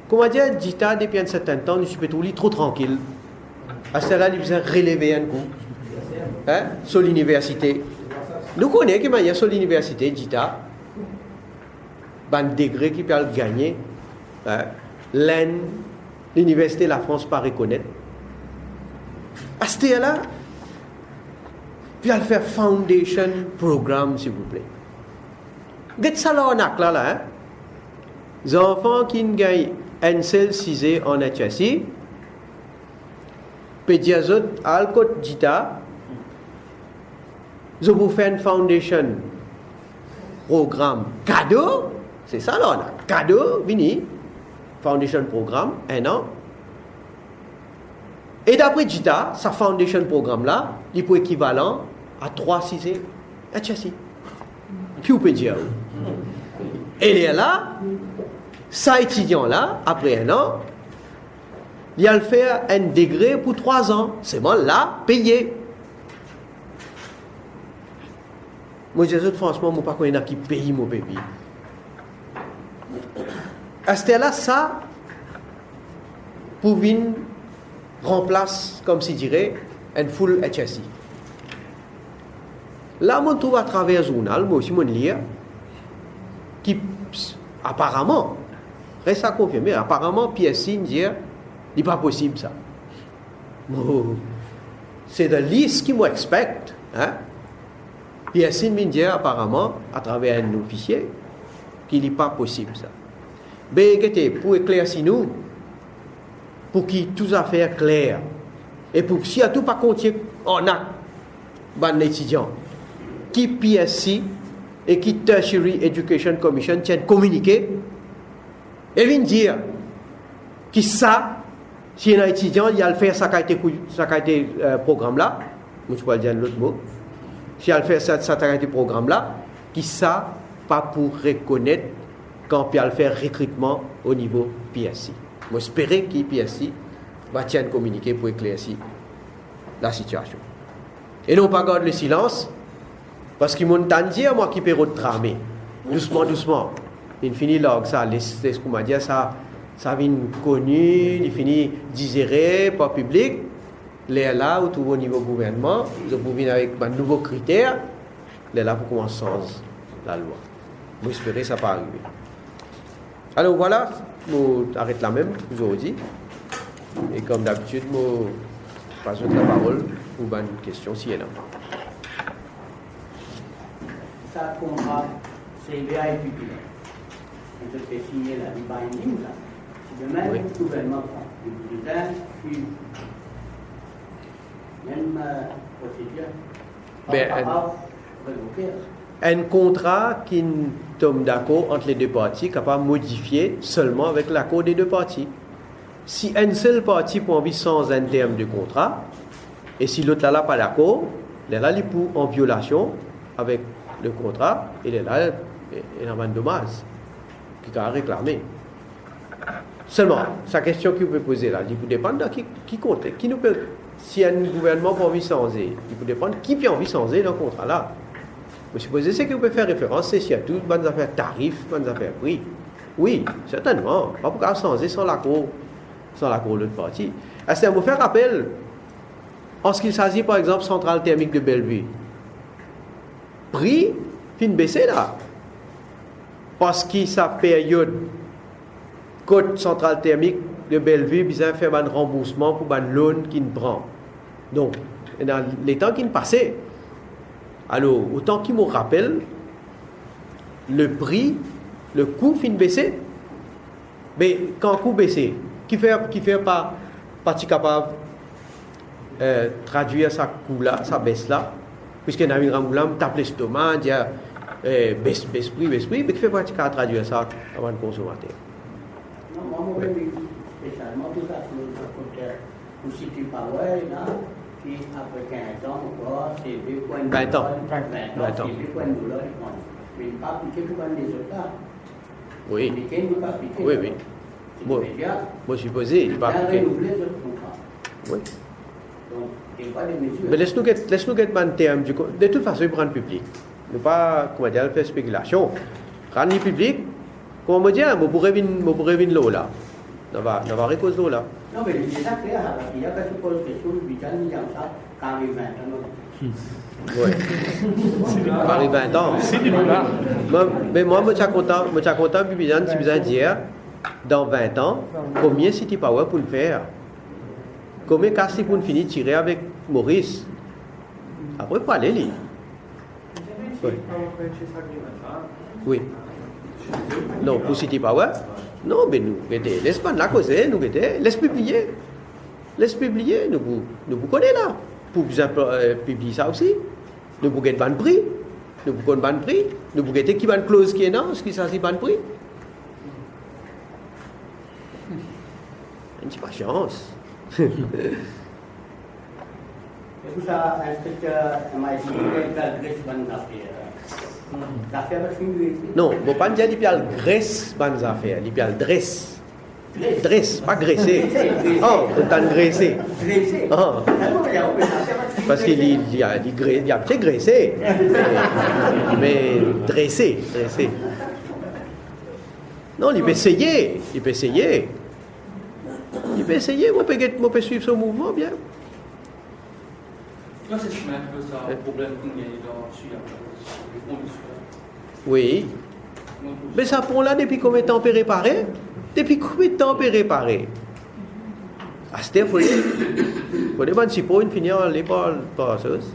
Comment dire, Dita, depuis un certain temps, je peux trouver trop tranquille. À ce là il besoin relever un coup. Hein? Sur l'université. Nous connaissons qu'il y a sur l'université, Dita, un degré qui peut gagner. Hein? L'université de la France pas reconnaître. À ce là puis elle faire foundation programme, s'il vous plaît. Qu'est-ce que ça là, hein? Les enfants qui gagnent un seul 6 en HSI, pédiazot, alcot, dita, je vous fais une foundation programme cadeau, c'est ça là, cadeau, vini, foundation programme, 1 an. Et d'après Dita, sa foundation programme là, il peut équivalent à 3 6 HSI. Qui peut dire? Et là, ça étudiant là, après 1 an, il va faire un degré pour 3 ans. C'est bon là, payé. Moi, je dis franchement, je ne sais pas qui paye mon bébé. À ce là, ça, pour venir remplace, comme si dirait, un full HSI. Là, on trouve à travers le journal, moi aussi, je lis, qui apparemment, reste à confirmer, apparemment, PSI me dit, il n'est pas possible ça. C'est la liste qui m'expecte. Hein? PSI me dit apparemment, à travers un officier, qu'il n'est pas possible ça. Mais écoutez, pour éclaircir nous, pour qu'il tout affaire claire, et pour que si à tout pas compter, on a un étudiant qui PSI et qui Tertiary Education Commission tiennent communiqué et vient dire que ça, si un étudiant il a le faire ça a été programme là, je ne vais pas dire l'autre mot, si il a le faire ça a été programme là, qui ça pas pour reconnaître quand il a le faire recrutement au niveau PSI. J'espère que PSI va tenir communiquer pour éclaircir la situation. Et non pas garder le silence, parce qu'ils m'ont dit à moi qui peut retramer. Doucement, doucement. Il finit là, ça, comment dire, ça vient connu, il finit digéré par le public. Là, où tout au niveau gouvernement, vous venir avec un nouveau critère, là, pour commencer la loi. J'espère que ça va arriver. Alors voilà. Je arrête là même aujourd'hui. Et comme d'habitude, je passe la parole pour une question si elle a. Ça contrat CVA et public. On peut signer la binding là. Si demain le gouvernement prend le bulletin, puis même procédure, un contrat qui tombe d'accord entre les deux parties, capable de modifier seulement avec l'accord des deux parties. Si un seul partie peut envie sans un terme de contrat, et si l'autre là pas d'accord, là il est en violation avec le contrat, et là il a un dommage qui a réclamé. Seulement, sa question que vous pouvez poser là, il peut dépendre de qui compte, qui nous peut, si un gouvernement peut envie changer, il peut dépendre qui peut envie changer le contrat là. Je suppose c'est que vous pouvez faire référence, c'est surtout bonnes affaires tarifs, bonnes affaires prix. Oui, certainement. Pas pour changer sans l'accord de l'autre partie. Est-ce que vous faire rappel, en ce qui s'agit par exemple centrale thermique de Bellevue, prix fin baissé là. Parce que sa période, côte centrale thermique de Bellevue, besoin de faire un remboursement pour un loan qu'il prend. Donc, dans les temps qui passaient, alors, autant qu'il me rappelle, le prix, le coût fin baissé. Mais quand le coût baissé, qui fait pas capable traduire sa coût là, sa baisse là, puisque dans une ramoulam tape l'estomac, dit baisse prix, mais qui fait pas capable traduire ça avant le consommateur. Non, moi, spécialement tout ça pour situer pas là. Puis après 15 ans encore, c'est 2 points de 20 ans. C'est 2 points de dollars. Mais pas appliqué pour les autres cas. Oui. Américain n'est pas appliqué. Oui, oui. C'est Moi, immédiat. moi supposé, il n'est pas Bien appliqué. renouveler ce contrat. Oui. Donc, il n'y a pas de mesures. Mais laisse-nous get un terme de toute façon, il prend le public. Ne pas, comment dire, faire spéculation. Rendre le public, comment me dire, vous pourrez venir l'eau là. On va récauser l'eau là. Non, mais il est déjà clair, il y a quelque chose de question, il y a ça, quand il y a 20 ans. Oui. Paris 20 ans. C'est du là. Mais moi, je suis content, puis bien, si vous allez dire, dans 20 ans, combien City Power pour le faire? Combien Cassis pour finir de tirer avec Maurice? Après, pas aller, lui. Oui. Oui. Non, pour City Power? Non, mais nous, laisse pas la causer, nous, laisse publier. Laisse publier, nous connaissons là. Pour publier ça aussi. Nous pouvons gagner un prix. Nous pouvons gagner un prix. Nous pouvons gagner qui va une clause qui est non, ce qui s'agit pas de prix. Une pas chance. Et vous savez, est-ce que m'a dit qu'il y a des bonnes affaires? Ça fait pas finir ici? Non, je ne pas dire qu'il y a le graisse bonnes affaires, il y a le dresse. Dresse, pas graisser. Oh, on t'a graissé. Dressé. Oh. Parce qu'il y a peut-être graissé. Mais dressé. Non, il peut essayer. Il peut essayer, moi je peux suivre ce mouvement bien. Tu vois, c'est un peu ça, le problème qu'on a dans les fonds du Sud. Oui. Mais ça prend là depuis combien de temps peut réparer? Depuis combien de temps peut réparer? À ce temps, il faut demander si pour une finir l'épaule passeuse.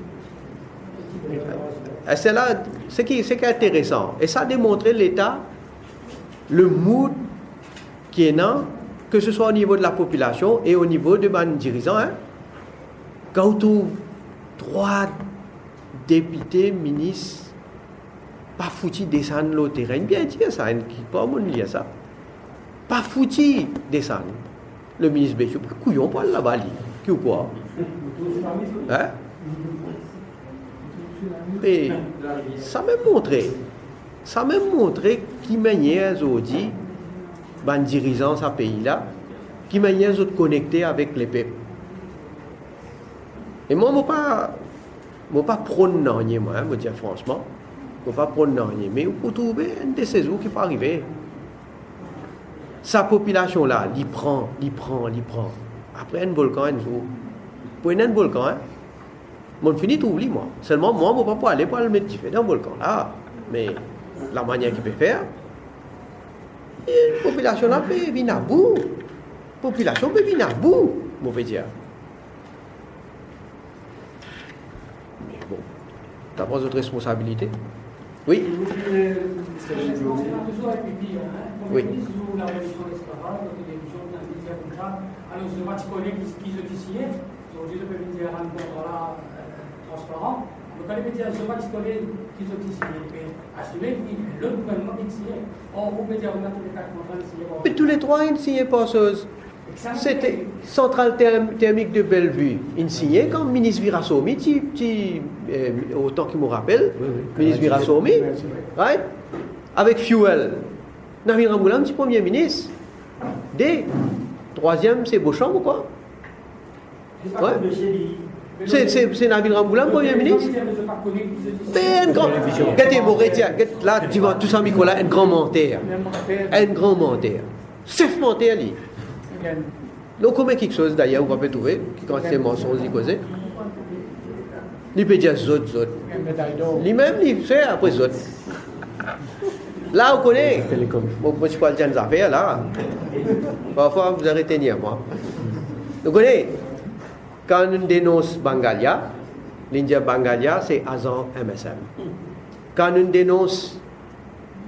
C'est là, ce qui est intéressant. Et ça a démontré l'État, le mood qui est là, que ce soit au niveau de la population et au niveau de mes dirigeants. Hein. Quand on trouve 3 députés, ministres, pas foutus descendre le terrain, bien dire ça, qui pas mon lire ça. Pas foutu descendre. Le ministre Béchou, couillon pas là-bas, qui ou quoi? Hein? Et ça m'a montré qui manière aujourd'hui, les dirigeants de ce pays-là, qui manière de connecter avec les peuples. Et moi, je ne pas prône rien, moi, je dire franchement. Je ne pas prône rien. Mais pour trouver un de ces jours qui peut arriver. Sa population-là, il prend. Après, un volcan, un jour. Pour un volcan, hein, on finit tout oublier, moi. Seulement, moi, je ne peux pas aller pour le mettre dans le volcan, là. Mais la manière qu'il peut faire, la population-là peut venir à bout. La population peut venir à bout, on peut dire. Mais bon, tu as pas d'autres responsabilités. Oui. Oui. Alors, je vais te connaître qui se ici. Aujourd'hui, je peux vous dire un peu transparent. Donc, quand je vais dire, je vais te connaître qui se ici. Mais assumer que le gouvernement est ici. Or, vous pouvez dire, on a tous les 4 contrats ici. Mais tous les 3, ils ne signaient pas chose. C'était Centrale Thermique de Bellevue. Ils signaient quand le ministre Virassomi, autant qu'il me rappelle, ministre Virassomi, right? Avec Fuel. Nabil Ramboulam, c'est Premier ministre. Troisième, c'est Beauchamp ou quoi? Ouais. C'est Nabil Ramboulam, Premier ministre? Mais un grand. Là, tu vois, tout ça, Nicolas, un grand menteur. Un grand menteur. C'est menteur, lui. Donc, comment quelque chose d'ailleurs, on va trouver, quand c'est mensonge, il cause. Il peut dire zot. Lui-même, il fait après zot. Là, on connaît. Moi, je parle de affaires, là. Parfois, vous arrêtez de moi. Vous connaissez, quand on dénonce Bangalia, l'India Bangalia, c'est Azan MSM. Quand on dénonce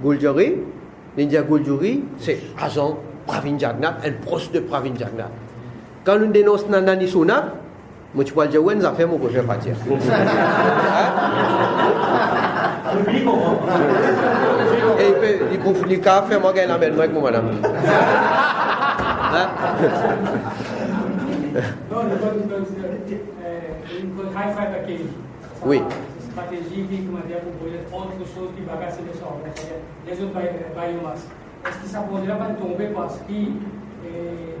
Guljari, l'India Guljari, c'est Azan Pravin Jagnat, un proche de Pravin Jagnat. Quand on dénonce Nandani Sunak, moi, je parle de Wen Zafem, on peut faire partir. Et il faut faire café, moi, je vais avec moi, madame. Oui. Stratégie qui, comment dire, vous voulez autre chose qui va casser les sorts, les autres biomasses. est-ce que ça projet là va tomber parce que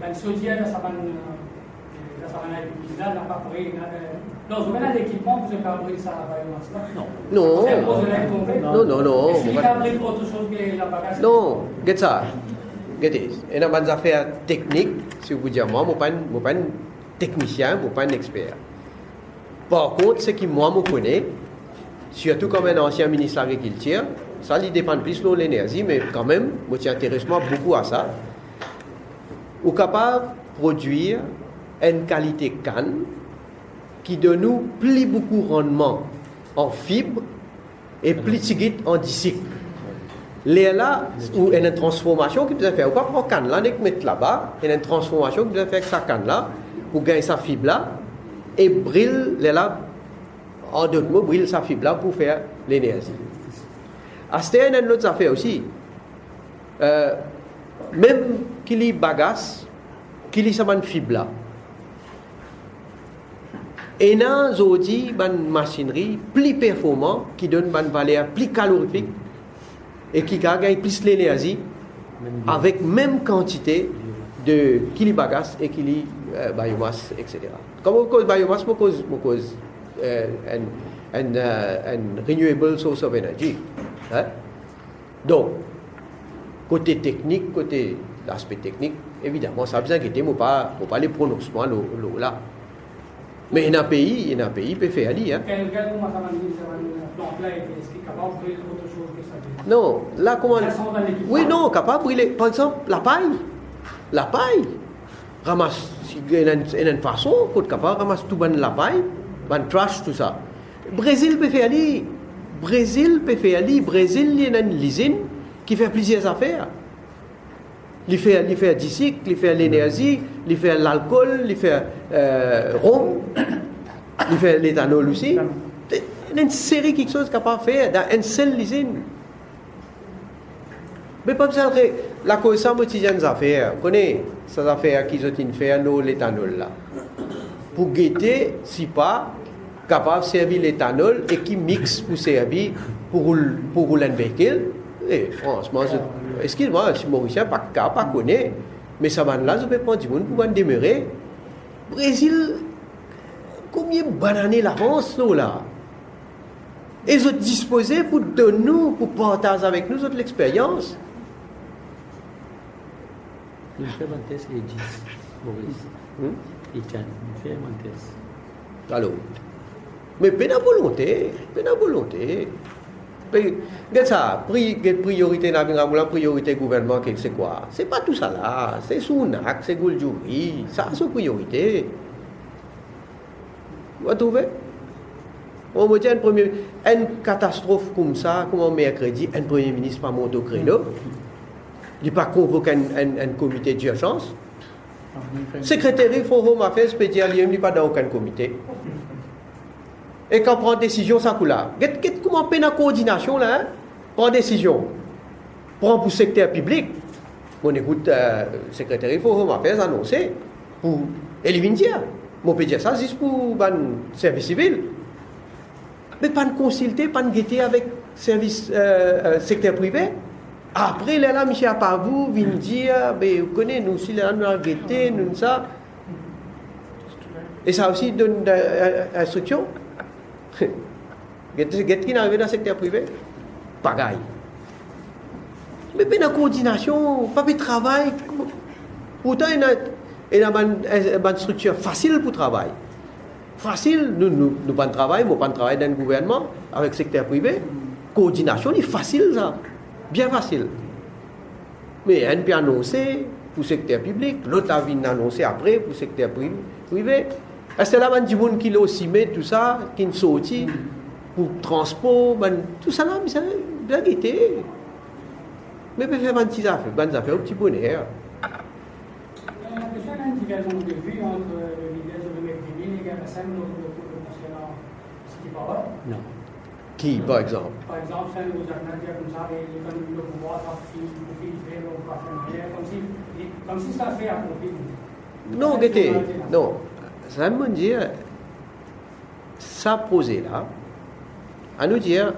dans le soutien de sa banane là n'a pas pris non, je mets l'équipement pour se faire abrir ça à la biomasse là. Non. C'est projet là est tombé. Non. Est-ce qu'il a abri autre chose que la bagage? Non, get ça. Get et dans des affaires techniques, si vous dites moi, je ne suis pas un technicien, je ne suis pas un expert. Par contre, ce qui moi me connaît, surtout comme un ancien ministre de l'Agriculture, ça il dépend plus de l'énergie, mais quand même, je m'intéresse beaucoup à ça. On est capable de produire une qualité canne qui donne nous plus beaucoup de rendement en fibre et plus petit en disque. Là, où il y a une transformation qui doit faire. On ne peut pas prendre canne là, on mettre là-bas, il y a une transformation qui doit faire avec sa canne là, pour gagner sa fibre là, et brille là, en d'autres mots, brille sa fibre là pour faire l'énergie. C'était une autre affaire aussi. Même qu'il y ait bagasse, qu'il y ait sa fibre là. Et il y a une machinerie plus performante qui donne une valeur plus calorifique et qui gagne plus l'énergie avec même quantité de kilibagasse et biomasse, etc. Comme on cause biomasse, on cause un renewable source of energy. Hein? Donc, côté technique, côté l'aspect technique, évidemment, ça a besoin qu'il n'y ait pas les prononcements là. Mais il y a un pays qui peut faire aller. Hein? Non, là, comment. Oui, non, capable de brûler. Par exemple, la paille. Ramasse, il y a une façon, qu'on est capable de ramasser tout la paille, trash, tout ça. Brésil peut faire aller. Brésil, il y a une usine qui fait plusieurs affaires. Il fait du cycle, il fait l'énergie, il fait l'alcool, il fait rhum, il fait l'éthanol aussi. Il y a une série de choses capable de faire dans une seule usine. Mais pas besoin de la cause ça, il y a des affaires. Vous connaissez ces affaires qui sont fait l'éthanol là. Pour guetter, si pas capable de servir l'éthanol et qui mixe pour servir pour rouler un véhicule. Et franchement, excuse-moi, je suis mauricien, pas connaître, mais ça va là, je peux prendre du monde pour demeurer. Brésil, combien de bananes l'avance là? Et ils sont disposés pour donner nous, pour partager avec nous l'expérience. Il fait un test, il dit, Maurice. Il fait un test. Alors, mais pas de volonté. Regarde ça, priorité la priorité gouvernement, c'est quoi? C'est pas tout ça là, c'est Sounak, c'est Gouljouri, ça c'est priorité. Vous trouvez? On me dit une catastrophe comme ça, comme un mercredi, un premier ministre pas monte au créneau, il pas convoqué un comité d'urgence. Secrétaire Forum Affaires spéciales, il n'est pas dans aucun comité. Et quand on prend décision, ça coule là. Comment on fait la coordination là? Prend décision. Prend pour le secteur public. On écoute le secrétaire du Forum Affaires annoncer pour éliminer. On peut dire ça juste pour le service civil. Mais pas de consulter, pas de guetter avec le service secteur privé. Après, là, Michel Apavou vient dire, vous connaissez, nous aussi, là, nous avons guetté, nous ça. Et ça aussi donne instruction. Qu'est-ce qui est arrivé dans le secteur privé? Pagaille. Mais pas de coordination, pas de travail. Pourtant, il y a une structure facile pour travailler. Facile, nous pas de travail, nous pas de travail dans le gouvernement, avec le secteur privé. Coordination, c'est facile ça. Bien facile. Mais un peut annoncer pour le secteur public, l'autre a annoncé après pour le secteur privé. Est-ce que là, il y a des gens qui l'ont aussi mis, tout ça, qui sont sortis pour le transport, tout ça là, mais ça bien guetté. Mais peut faire des petites affaires, un petit bonheur. La question est une divergence de vue entre le leader de l'MFDB et Gabassem, le concernant City Power. Non. Qui, par exemple? Par exemple, c'est un nouveau dire comme ça, et le pouvoir, il fait comme si ça fait un profil. Non, guettez, non. Ça veut dire, ça posé là, à nous dire,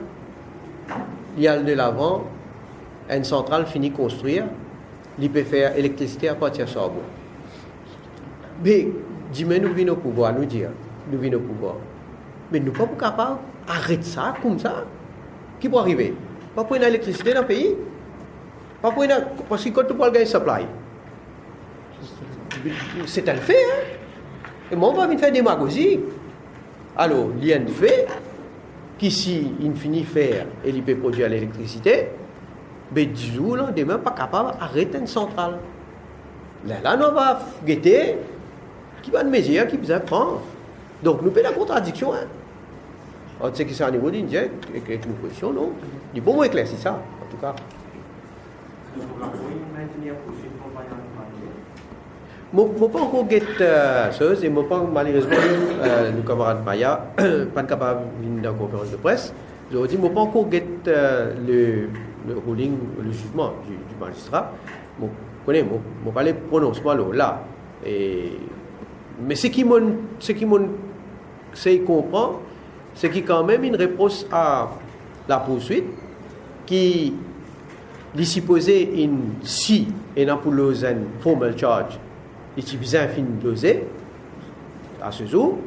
il y a de l'avant, une centrale finie construire, il peut faire électricité à partir de charbon. Mais, dis-moi, nous venons au pouvoir, nous dire, nous venons au pouvoir. Mais nous ne sommes pas capables d'arrêter ça comme ça. Qui peut arriver? Pas pour une électricité dans le pays. Pas pour une... Parce que quand tu parles de supply, c'est un fait. Hein? Et moi, on va venir faire des démagogie. Alors, il y a un fait qu'ici, il finit faire et il peut produire l'électricité. Mais du jour au lendemain, pas capable d'arrêter une centrale. Là, on va guetter qui va de mesure qui besoin prendre. Donc, nous faisons la contradiction. Hein? Alors, tu sais que c'est au niveau d'Indien, avec une position, non? Du bon, moi, éclairci ça, en tout cas. Je ne pas encore guetter chose, et je pas malheureusement, nos camarades Maya, pas capable de venir dans la conférence de presse. Je dis, je ne pas encore guetter le ruling, le jugement du magistrat. Je connais, je pas les prononcements là. Mais ce qui comprend, c'est qu'il y a quand même une réponse à la poursuite qui est supposée si et non pour une formal charge, il est bien fini de loser à ce jour,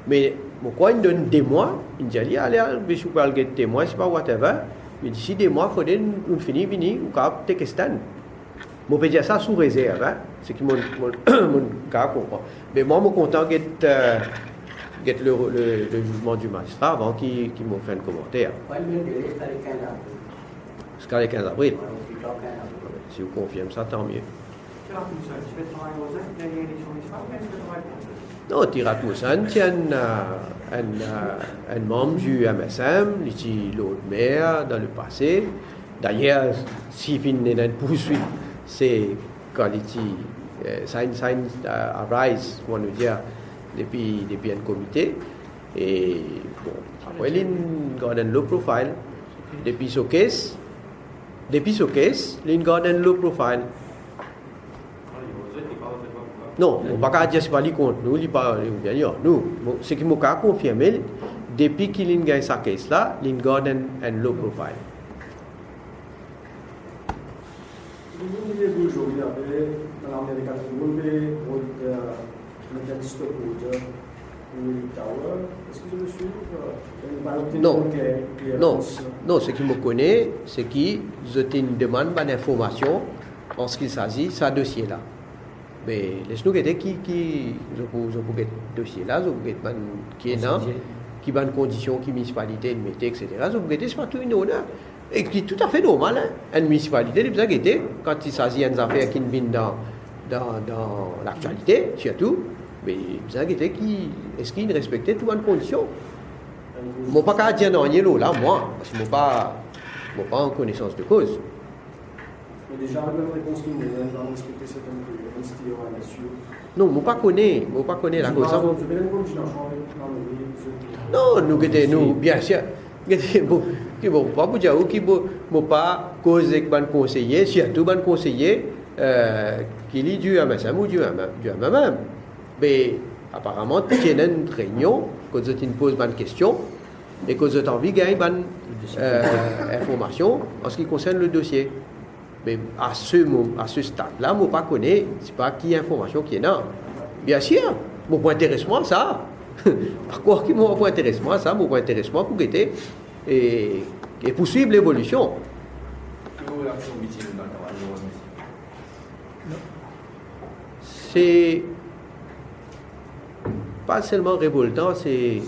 mais pourquoi il donne des mois, il dit allez, je suis pas le témoin, c'est pas whatever, mais d'ici des mois, il faut une fini, ou cap te question. Je peux dire ça sous réserve, hein? C'est qui mon cas comprend. Mais moi, je suis content de le jugement du magistrat avant qu'il me fasse un commentaire. Jusqu'à le 15 avril. Si vous confirmez ça, tant mieux. Non, Tirat Moussan, c'est un membre du MSM, il est l'autre maire dans le passé. D'ailleurs, s'il finit dans une poursuite, c'est quand il sign arise, on nous dire, depuis un comité. Et bon, après, il a un low profile. Depuis ce case, il a un low profile. Non, on ne va pas dire que ce n'est pas lui contre nous, nous, ce qui m'a confirmé, depuis qu'il a gagné sa case là, il a un low profile. Vous avez aujourd'hui dans l'Amérique du Nord, est-ce que je me suis non, ce qui me connaît, c'est qu'ils ont une demande d'information en ce qu'il s'agit de ce dossier-là. Mais laisse-nous regarder qui ce dossier-là, qui est là, qui a une condition, qui municipalité, une métier, etc. C'est pas tout une honneur. Et qui est tout à fait normal. Hein? Une municipalité, il besoin quand il s'agit d'une affaire qui viennent dans l'actualité, surtout, mais il besoin est-ce qu'il respectait toutes les conditions? Je ne peux pas dire non, là, moi, parce que je ne suis pas en connaissance de cause. Mais déjà, la même réponse qu'il me donne, dans respecter certaines conditions, non, je ne connais la cause. Non, nous, bien sûr. Bon, pas pour dire qui ne pas causer avec un conseiller, surtout un conseiller qui est du MSM ou du MMM. Mais apparemment, il y a une réunion, quand tu poses une question, et que tu as envie de gagner une information en ce qui concerne le dossier. Mais à ce stade-là, je ne connais pas qui information qui est là. Bien sûr, mon point intéressement, ça. Par quoi qui mon point intéressement, ça, mon point intéressement pour guetter et poursuivre l'évolution. C'est pas seulement révoltant, c'est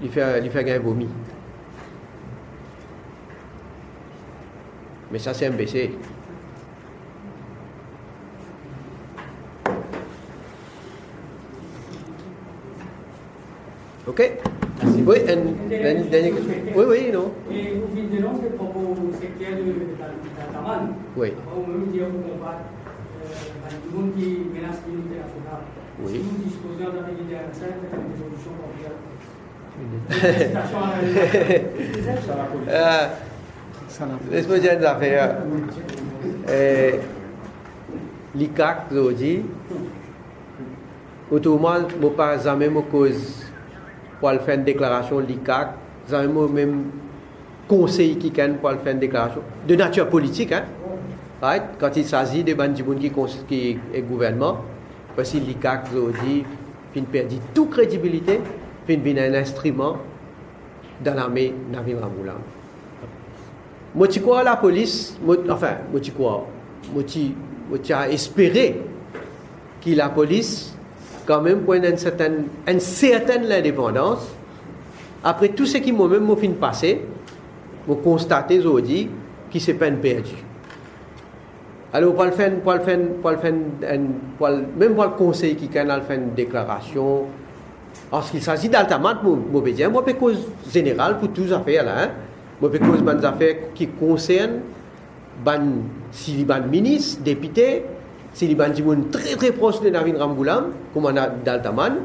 il fait gagner vomi. Mais ça, c'est MBC. Ok? Merci. Oui, dernière question. Oui, non. Et vous dénoncez les propos sectaires de Taman. Oui. Vous même dire vous combattre tout le monde qui menace l'unité nationale. Oui. Si vous disposez d'un idée à ça, c'est une évolution complète. Laisse-moi dire une affaire. L'ICAC, je dis, autrement, je ne pas jamais me cause pour faire une déclaration l'ICAC, jamais même conseil qui can pour faire une déclaration de nature politique, hein. Right? Quand il s'agit de bandits qui est gouvernement, parce qu'il l'ICAC dit, puis perd toute crédibilité, puis il un instrument dans l'armée Navin Ramgoolam. Moi, je crois à la police, enfin, moi, je crois, moi, je espéré que la police, quand même, pour une certaine indépendance, après tout ce qui m'a même fait passer, je constaté aujourd'hui que c'est peine perdue. Alors, pour le faire, même pour le conseil qui a fait une déclaration, en ce qu'il s'agit d'Altamat, moi, je cause générale pour toutes les affaires là, hein. Moi, je cause des affaires qui concernent si les ministres, députés, si les gens très très proches de Navin Ramgoolam, comme on a d'Altaman,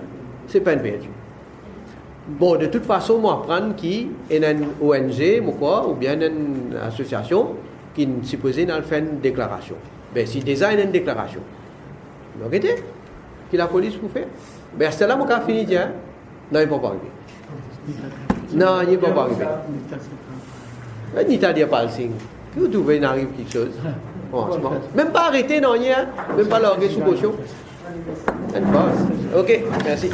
c'est pas une perdue. Bon, de toute façon, moi, apprendre qu'il y a une ONG, ou bien une association qui est supposée faire une déclaration. Ben, si déjà il y a une déclaration, vous regardez, que la police vous fait. Ben, c'est là que je fini, tiens. Non, il ne peut pas arriver. Non, il ne peut pas arriver. Il n'y a pas le signe. Vous trouvez qu'il arrive quelque chose. Franchement. Même pas arrêter, non, rien. Même pas larguer sous caution. Ok, merci.